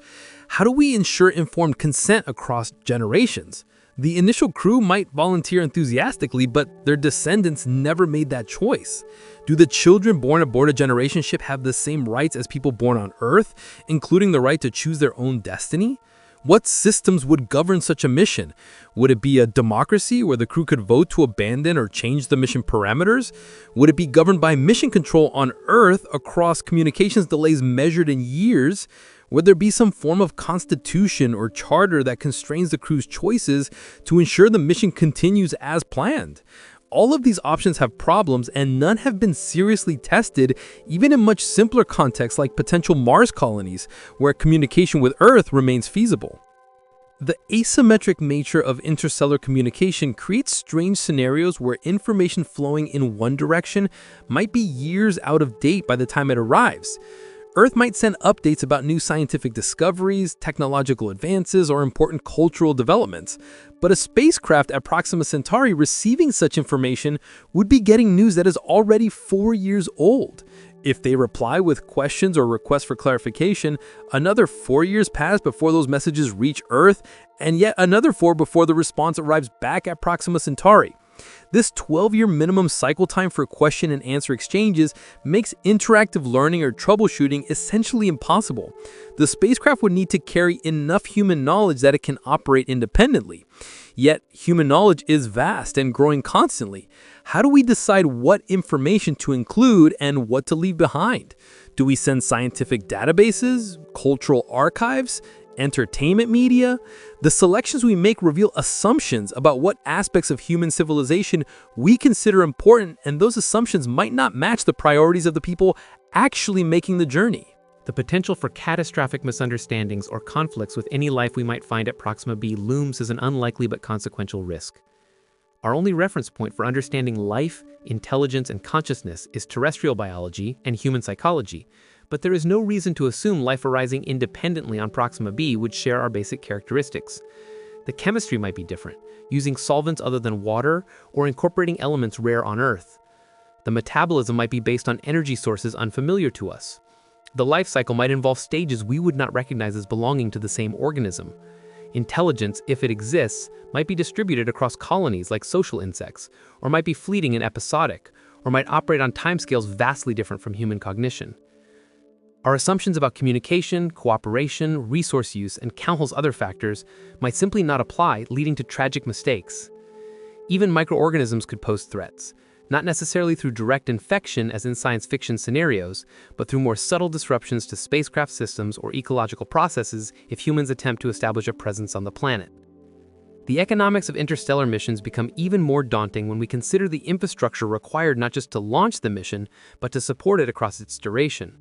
How do we ensure informed consent across generations? The initial crew might volunteer enthusiastically, but their descendants never made that choice. Do the children born aboard a generation ship have the same rights as people born on Earth, including the right to choose their own destiny? What systems would govern such a mission? Would it be a democracy where the crew could vote to abandon or change the mission parameters? Would it be governed by mission control on Earth across communications delays measured in years? Would there be some form of constitution or charter that constrains the crew's choices to ensure the mission continues as planned? All of these options have problems, and none have been seriously tested, even in much simpler contexts like potential Mars colonies, where communication with Earth remains feasible. The asymmetric nature of interstellar communication creates strange scenarios where information flowing in one direction might be years out of date by the time it arrives. Earth might send updates about new scientific discoveries, technological advances, or important cultural developments, but a spacecraft at Proxima Centauri receiving such information would be getting news that is already 4 years old. If they reply with questions or requests for clarification, another 4 years pass before those messages reach Earth, and yet another 4 before the response arrives back at Proxima Centauri. This 12-year minimum cycle time for question and answer exchanges makes interactive learning or troubleshooting essentially impossible. The spacecraft would need to carry enough human knowledge that it can operate independently. Yet, human knowledge is vast and growing constantly. How do we decide what information to include and what to leave behind? Do we send scientific databases, cultural archives, entertainment media, the selections we make reveal assumptions about what aspects of human civilization we consider important, and those assumptions might not match the priorities of the people actually making the journey. The potential for catastrophic misunderstandings or conflicts with any life we might find at Proxima b looms as an unlikely but consequential risk. Our only reference point for understanding life, intelligence, and consciousness is terrestrial biology and human psychology, but there is no reason to assume life arising independently on Proxima b would share our basic characteristics. The chemistry might be different, using solvents other than water or incorporating elements rare on Earth. The metabolism might be based on energy sources unfamiliar to us. The life cycle might involve stages we would not recognize as belonging to the same organism. Intelligence, if it exists, might be distributed across colonies like social insects, or might be fleeting and episodic, or might operate on timescales vastly different from human cognition. Our assumptions about communication, cooperation, resource use, and countless other factors might simply not apply, leading to tragic mistakes. Even microorganisms could pose threats, not necessarily through direct infection as in science fiction scenarios, but through more subtle disruptions to spacecraft systems or ecological processes if humans attempt to establish a presence on the planet. The economics of interstellar missions become even more daunting when we consider the infrastructure required not just to launch the mission, but to support it across its duration.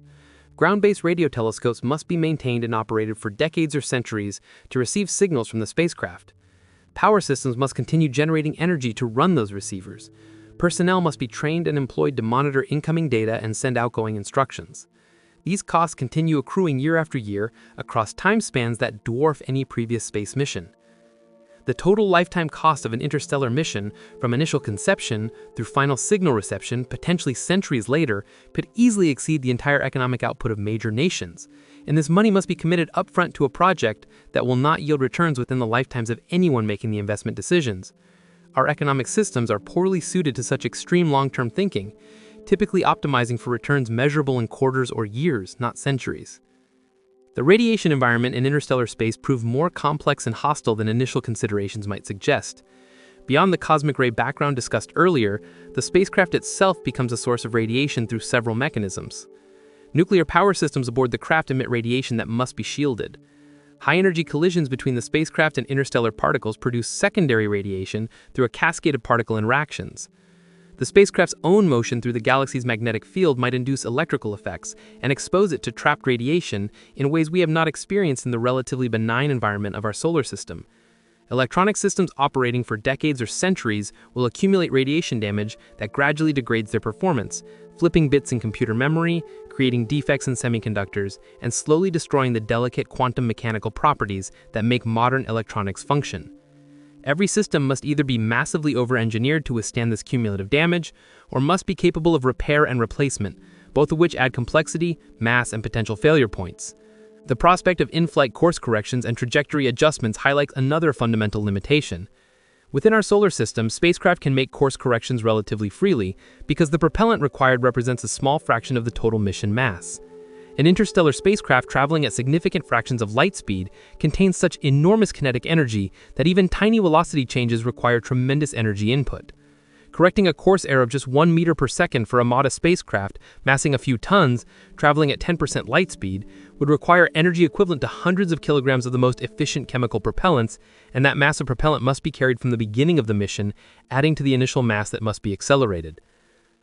Ground-based radio telescopes must be maintained and operated for decades or centuries to receive signals from the spacecraft. Power systems must continue generating energy to run those receivers. Personnel must be trained and employed to monitor incoming data and send outgoing instructions. These costs continue accruing year after year across time spans that dwarf any previous space mission. The total lifetime cost of an interstellar mission, from initial conception through final signal reception, potentially centuries later, could easily exceed the entire economic output of major nations. And this money must be committed upfront to a project that will not yield returns within the lifetimes of anyone making the investment decisions. Our economic systems are poorly suited to such extreme long-term thinking, typically optimizing for returns measurable in quarters or years, not centuries. The radiation environment in interstellar space proved more complex and hostile than initial considerations might suggest. Beyond the cosmic ray background discussed earlier, the spacecraft itself becomes a source of radiation through several mechanisms. Nuclear power systems aboard the craft emit radiation that must be shielded. High-energy collisions between the spacecraft and interstellar particles produce secondary radiation through a cascade of particle interactions. The spacecraft's own motion through the galaxy's magnetic field might induce electrical effects and expose it to trapped radiation in ways we have not experienced in the relatively benign environment of our solar system. Electronic systems operating for decades or centuries will accumulate radiation damage that gradually degrades their performance, flipping bits in computer memory, creating defects in semiconductors, and slowly destroying the delicate quantum mechanical properties that make modern electronics function. Every system must either be massively over-engineered to withstand this cumulative damage, or must be capable of repair and replacement, both of which add complexity, mass, and potential failure points. The prospect of in-flight course corrections and trajectory adjustments highlights another fundamental limitation. Within our solar system, spacecraft can make course corrections relatively freely because the propellant required represents a small fraction of the total mission mass. An interstellar spacecraft traveling at significant fractions of light speed contains such enormous kinetic energy that even tiny velocity changes require tremendous energy input. Correcting a course error of just 1 meter per second for a modest spacecraft massing a few tons, traveling at 10% light speed, would require energy equivalent to hundreds of kilograms of the most efficient chemical propellants, and that mass of propellant must be carried from the beginning of the mission, adding to the initial mass that must be accelerated.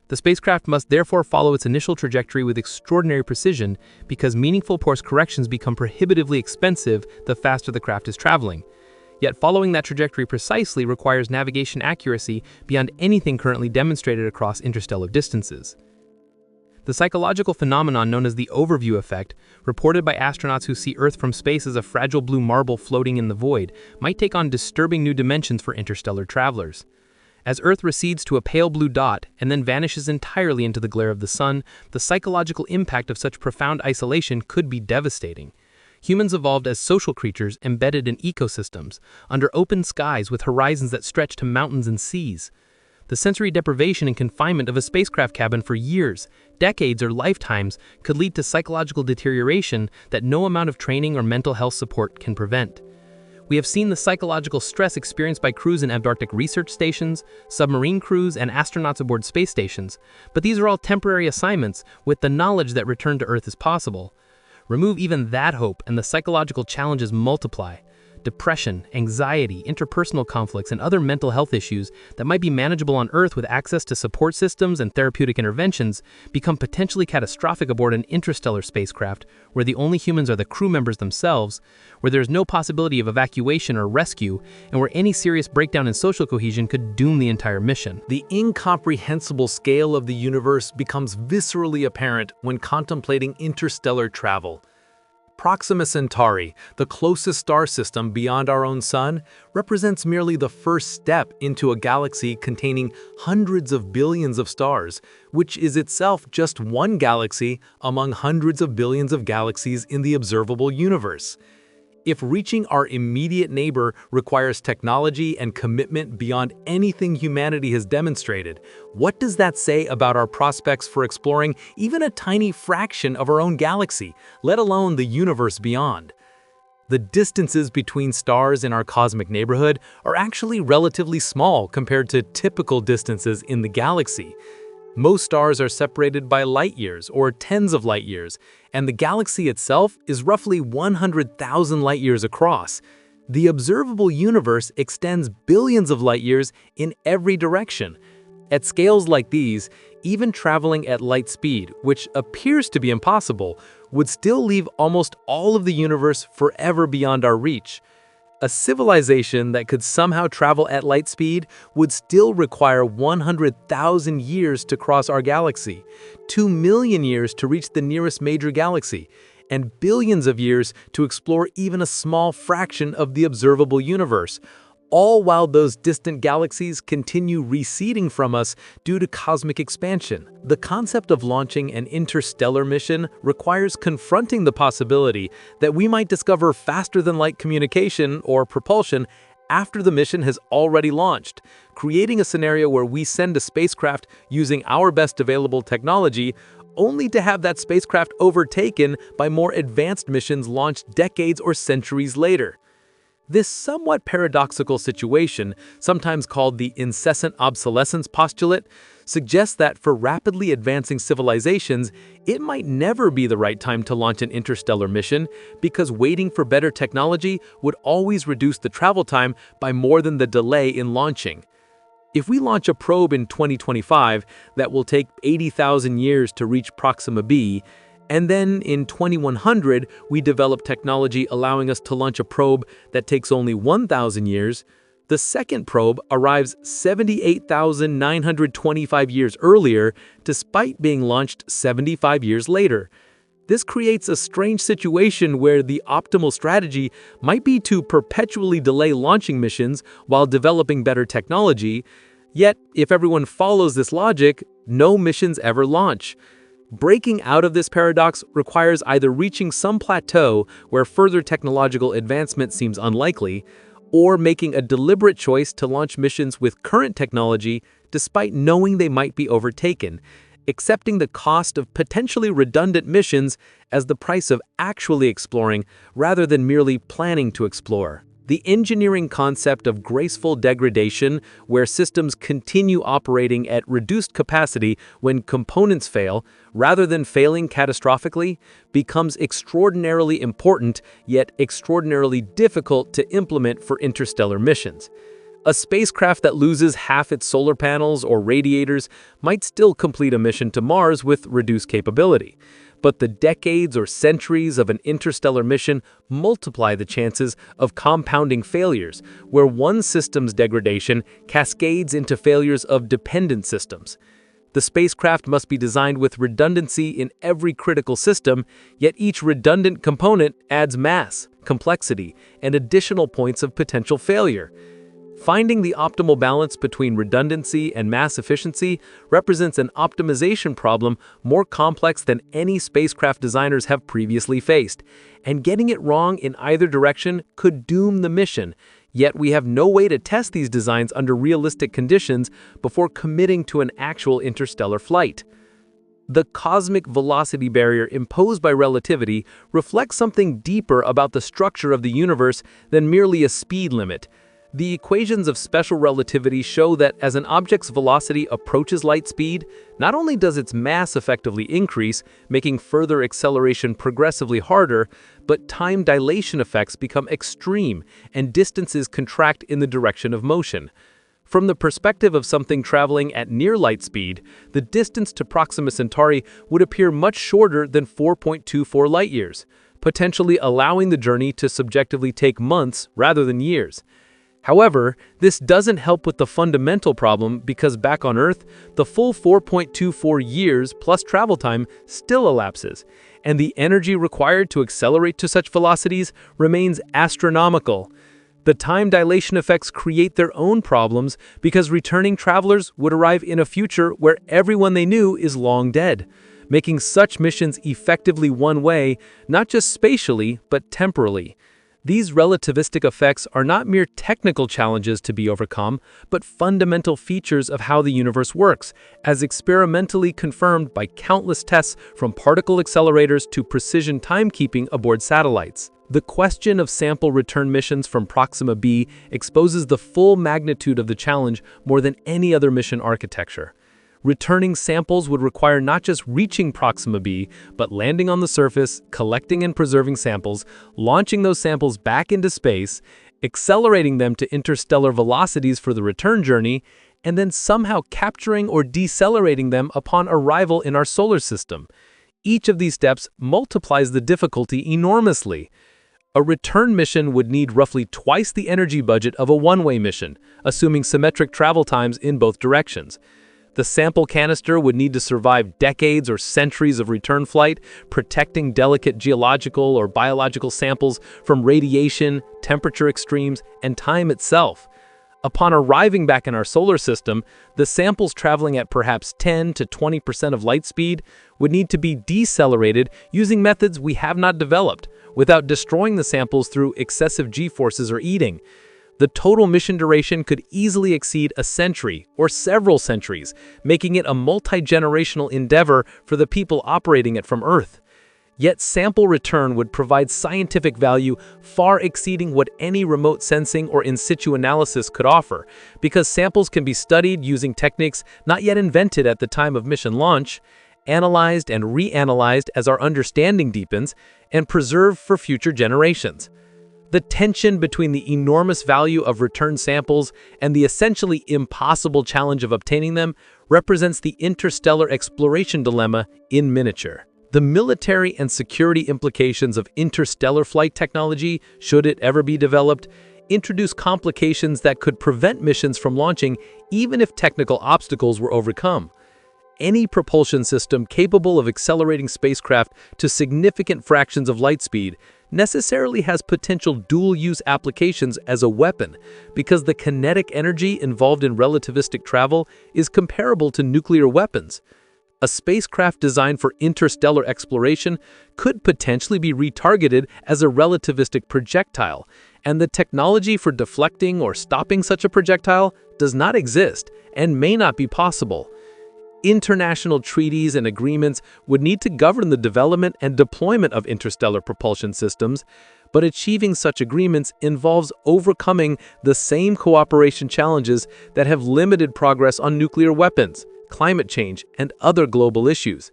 The spacecraft must therefore follow its initial trajectory with extraordinary precision because meaningful course corrections become prohibitively expensive the faster the craft is traveling. Yet following that trajectory precisely requires navigation accuracy beyond anything currently demonstrated across interstellar distances. The psychological phenomenon known as the overview effect, reported by astronauts who see Earth from space as a fragile blue marble floating in the void, might take on disturbing new dimensions for interstellar travelers. As Earth recedes to a pale blue dot and then vanishes entirely into the glare of the sun, the psychological impact of such profound isolation could be devastating. Humans evolved as social creatures embedded in ecosystems, under open skies with horizons that stretch to mountains and seas. The sensory deprivation and confinement of a spacecraft cabin for years, decades, or lifetimes could lead to psychological deterioration that no amount of training or mental health support can prevent. We have seen the psychological stress experienced by crews in Antarctic research stations, submarine crews, and astronauts aboard space stations, but these are all temporary assignments with the knowledge that return to Earth is possible. Remove even that hope, and the psychological challenges multiply. Depression, anxiety, interpersonal conflicts, and other mental health issues that might be manageable on Earth with access to support systems and therapeutic interventions become potentially catastrophic aboard an interstellar spacecraft where the only humans are the crew members themselves, where there's no possibility of evacuation or rescue, and where any serious breakdown in social cohesion could doom the entire mission. The incomprehensible scale of the universe becomes viscerally apparent when contemplating interstellar travel. Proxima Centauri, the closest star system beyond our own sun, represents merely the first step into a galaxy containing hundreds of billions of stars, which is itself just one galaxy among hundreds of billions of galaxies in the observable universe. If reaching our immediate neighbor requires technology and commitment beyond anything humanity has demonstrated, what does that say about our prospects for exploring even a tiny fraction of our own galaxy, let alone the universe beyond? The distances between stars in our cosmic neighborhood are actually relatively small compared to typical distances in the galaxy. Most stars are separated by light years or tens of light years, and the galaxy itself is roughly 100,000 light years across. The observable universe extends billions of light years in every direction. At scales like these, even traveling at light speed, which appears to be impossible, would still leave almost all of the universe forever beyond our reach. A civilization that could somehow travel at light speed would still require 100,000 years to cross our galaxy, 2 million years to reach the nearest major galaxy, and billions of years to explore even a small fraction of the observable universe, all while those distant galaxies continue receding from us due to cosmic expansion. The concept of launching an interstellar mission requires confronting the possibility that we might discover faster-than-light communication or propulsion after the mission has already launched, creating a scenario where we send a spacecraft using our best available technology, only to have that spacecraft overtaken by more advanced missions launched decades or centuries later. This somewhat paradoxical situation, sometimes called the incessant obsolescence postulate, suggests that for rapidly advancing civilizations, it might never be the right time to launch an interstellar mission because waiting for better technology would always reduce the travel time by more than the delay in launching. If we launch a probe in 2025 that will take 80,000 years to reach Proxima b, and then in 2100, we develop technology allowing us to launch a probe that takes only 1,000 years, the second probe arrives 78,925 years earlier, despite being launched 75 years later. This creates a strange situation where the optimal strategy might be to perpetually delay launching missions while developing better technology, yet if everyone follows this logic, no missions ever launch. Breaking out of this paradox requires either reaching some plateau where further technological advancement seems unlikely, or making a deliberate choice to launch missions with current technology despite knowing they might be overtaken, accepting the cost of potentially redundant missions as the price of actually exploring rather than merely planning to explore. The engineering concept of graceful degradation, where systems continue operating at reduced capacity when components fail, rather than failing catastrophically, becomes extraordinarily important, yet extraordinarily difficult to implement for interstellar missions. A spacecraft that loses half its solar panels or radiators might still complete a mission to Mars with reduced capability. But the decades or centuries of an interstellar mission multiply the chances of compounding failures, where one system's degradation cascades into failures of dependent systems. The spacecraft must be designed with redundancy in every critical system, yet each redundant component adds mass, complexity, and additional points of potential failure. Finding the optimal balance between redundancy and mass efficiency represents an optimization problem more complex than any spacecraft designers have previously faced, and getting it wrong in either direction could doom the mission, yet we have no way to test these designs under realistic conditions before committing to an actual interstellar flight. The cosmic velocity barrier imposed by relativity reflects something deeper about the structure of the universe than merely a speed limit. The equations of special relativity show that as an object's velocity approaches light speed, not only does its mass effectively increase, making further acceleration progressively harder, but time dilation effects become extreme and distances contract in the direction of motion. From the perspective of something traveling at near light speed, the distance to Proxima Centauri would appear much shorter than 4.24 light-years, potentially allowing the journey to subjectively take months rather than years. However, this doesn't help with the fundamental problem because back on Earth, the full 4.24 years plus travel time still elapses, and the energy required to accelerate to such velocities remains astronomical. The time dilation effects create their own problems because returning travelers would arrive in a future where everyone they knew is long dead, making such missions effectively one-way, not just spatially, but temporally. These relativistic effects are not mere technical challenges to be overcome, but fundamental features of how the universe works, as experimentally confirmed by countless tests from particle accelerators to precision timekeeping aboard satellites. The question of sample return missions from Proxima b exposes the full magnitude of the challenge more than any other mission architecture. Returning samples would require not just reaching Proxima b, but landing on the surface, collecting and preserving samples, launching those samples back into space, accelerating them to interstellar velocities for the return journey, and then somehow capturing or decelerating them upon arrival in our solar system. Each of these steps multiplies the difficulty enormously. A return mission would need roughly twice the energy budget of a one-way mission, assuming symmetric travel times in both directions. The sample canister would need to survive decades or centuries of return flight, protecting delicate geological or biological samples from radiation, temperature extremes, and time itself. Upon arriving back in our solar system, the samples traveling at perhaps 10 to 20% of light speed would need to be decelerated using methods we have not developed, without destroying the samples through excessive g-forces or eating. The total mission duration could easily exceed a century or several centuries, making it a multi-generational endeavor for the people operating it from Earth. Yet sample return would provide scientific value far exceeding what any remote sensing or in situ analysis could offer, because samples can be studied using techniques not yet invented at the time of mission launch, analyzed and reanalyzed as our understanding deepens, and preserved for future generations. The tension between the enormous value of return samples and the essentially impossible challenge of obtaining them represents the interstellar exploration dilemma in miniature. The military and security implications of interstellar flight technology, should it ever be developed, introduce complications that could prevent missions from launching even if technical obstacles were overcome. Any propulsion system capable of accelerating spacecraft to significant fractions of light speed necessarily has potential dual-use applications as a weapon, because the kinetic energy involved in relativistic travel is comparable to nuclear weapons. A spacecraft designed for interstellar exploration could potentially be retargeted as a relativistic projectile, and the technology for deflecting or stopping such a projectile does not exist and may not be possible. International treaties and agreements would need to govern the development and deployment of interstellar propulsion systems, but achieving such agreements involves overcoming the same cooperation challenges that have limited progress on nuclear weapons, climate change, and other global issues.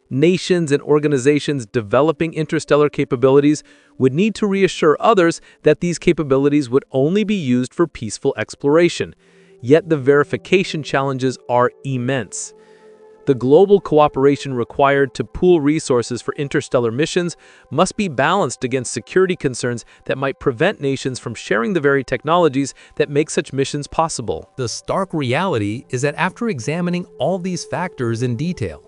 Nations and organizations developing interstellar capabilities would need to reassure others that these capabilities would only be used for peaceful exploration, yet the verification challenges are immense. The global cooperation required to pool resources for interstellar missions must be balanced against security concerns that might prevent nations from sharing the very technologies that make such missions possible. The stark reality is that after examining all these factors in detail,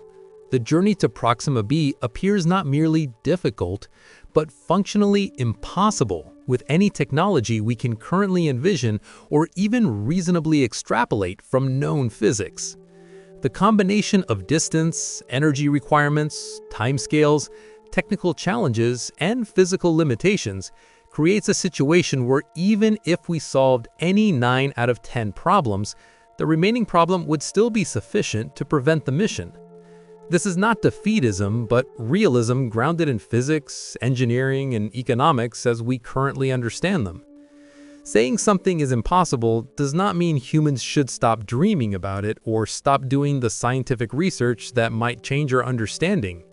the journey to Proxima b appears not merely difficult, but functionally impossible with any technology we can currently envision or even reasonably extrapolate from known physics. The combination of distance, energy requirements, timescales, technical challenges, and physical limitations creates a situation where even if we solved any 9 out of 10 problems, the remaining problem would still be sufficient to prevent the mission. This is not defeatism, but realism grounded in physics, engineering, and economics as we currently understand them. Saying something is impossible does not mean humans should stop dreaming about it or stop doing the scientific research that might change our understanding.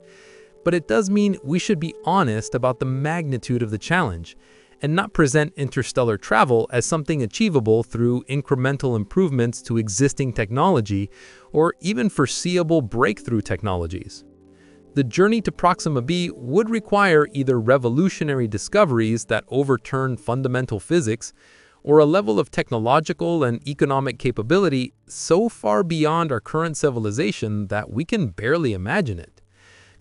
But it does mean we should be honest about the magnitude of the challenge and not present interstellar travel as something achievable through incremental improvements to existing technology or even foreseeable breakthrough technologies. The journey to Proxima b would require either revolutionary discoveries that overturn fundamental physics or a level of technological and economic capability so far beyond our current civilization that we can barely imagine it,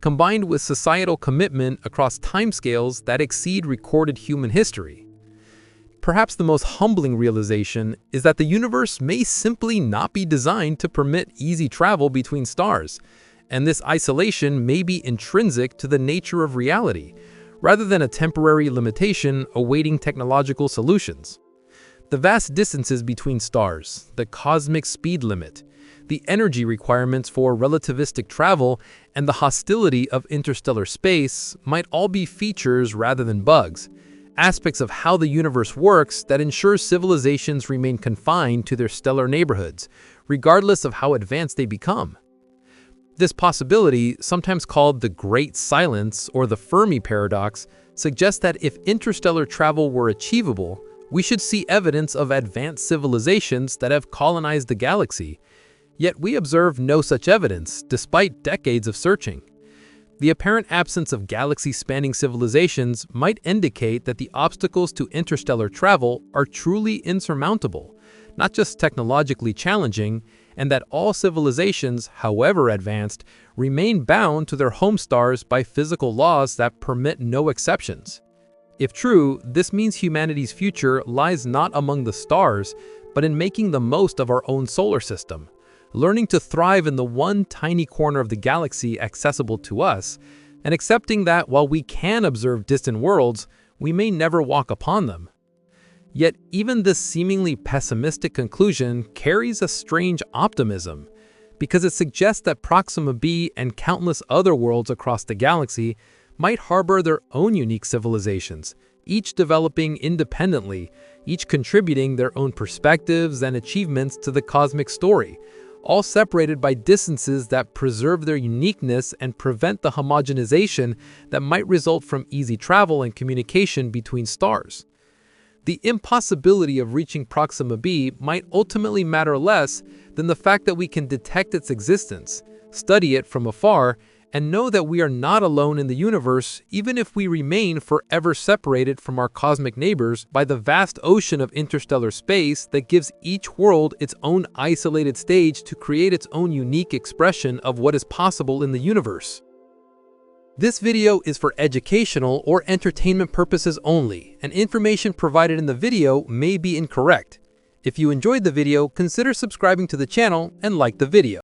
combined with societal commitment across timescales that exceed recorded human history. Perhaps the most humbling realization is that the universe may simply not be designed to permit easy travel between stars, and this isolation may be intrinsic to the nature of reality, rather than a temporary limitation awaiting technological solutions. The vast distances between stars, the cosmic speed limit, the energy requirements for relativistic travel, and the hostility of interstellar space might all be features rather than bugs, aspects of how the universe works that ensure civilizations remain confined to their stellar neighborhoods, regardless of how advanced they become. This possibility, sometimes called the Great Silence or the Fermi paradox, suggests that if interstellar travel were achievable, we should see evidence of advanced civilizations that have colonized the galaxy. Yet we observe no such evidence, despite decades of searching. The apparent absence of galaxy-spanning civilizations might indicate that the obstacles to interstellar travel are truly insurmountable, not just technologically challenging, and that all civilizations, however advanced, remain bound to their home stars by physical laws that permit no exceptions. If true, this means humanity's future lies not among the stars, but in making the most of our own solar system, learning to thrive in the one tiny corner of the galaxy accessible to us, and accepting that while we can observe distant worlds, we may never walk upon them. Yet even this seemingly pessimistic conclusion carries a strange optimism, because it suggests that Proxima b and countless other worlds across the galaxy might harbor their own unique civilizations, each developing independently, each contributing their own perspectives and achievements to the cosmic story, all separated by distances that preserve their uniqueness and prevent the homogenization that might result from easy travel and communication between stars. The impossibility of reaching Proxima b might ultimately matter less than the fact that we can detect its existence, study it from afar, and know that we are not alone in the universe even if we remain forever separated from our cosmic neighbors by the vast ocean of interstellar space that gives each world its own isolated stage to create its own unique expression of what is possible in the universe. This video is for educational or entertainment purposes only, and information provided in the video may be incorrect. If you enjoyed the video, consider subscribing to the channel and like the video.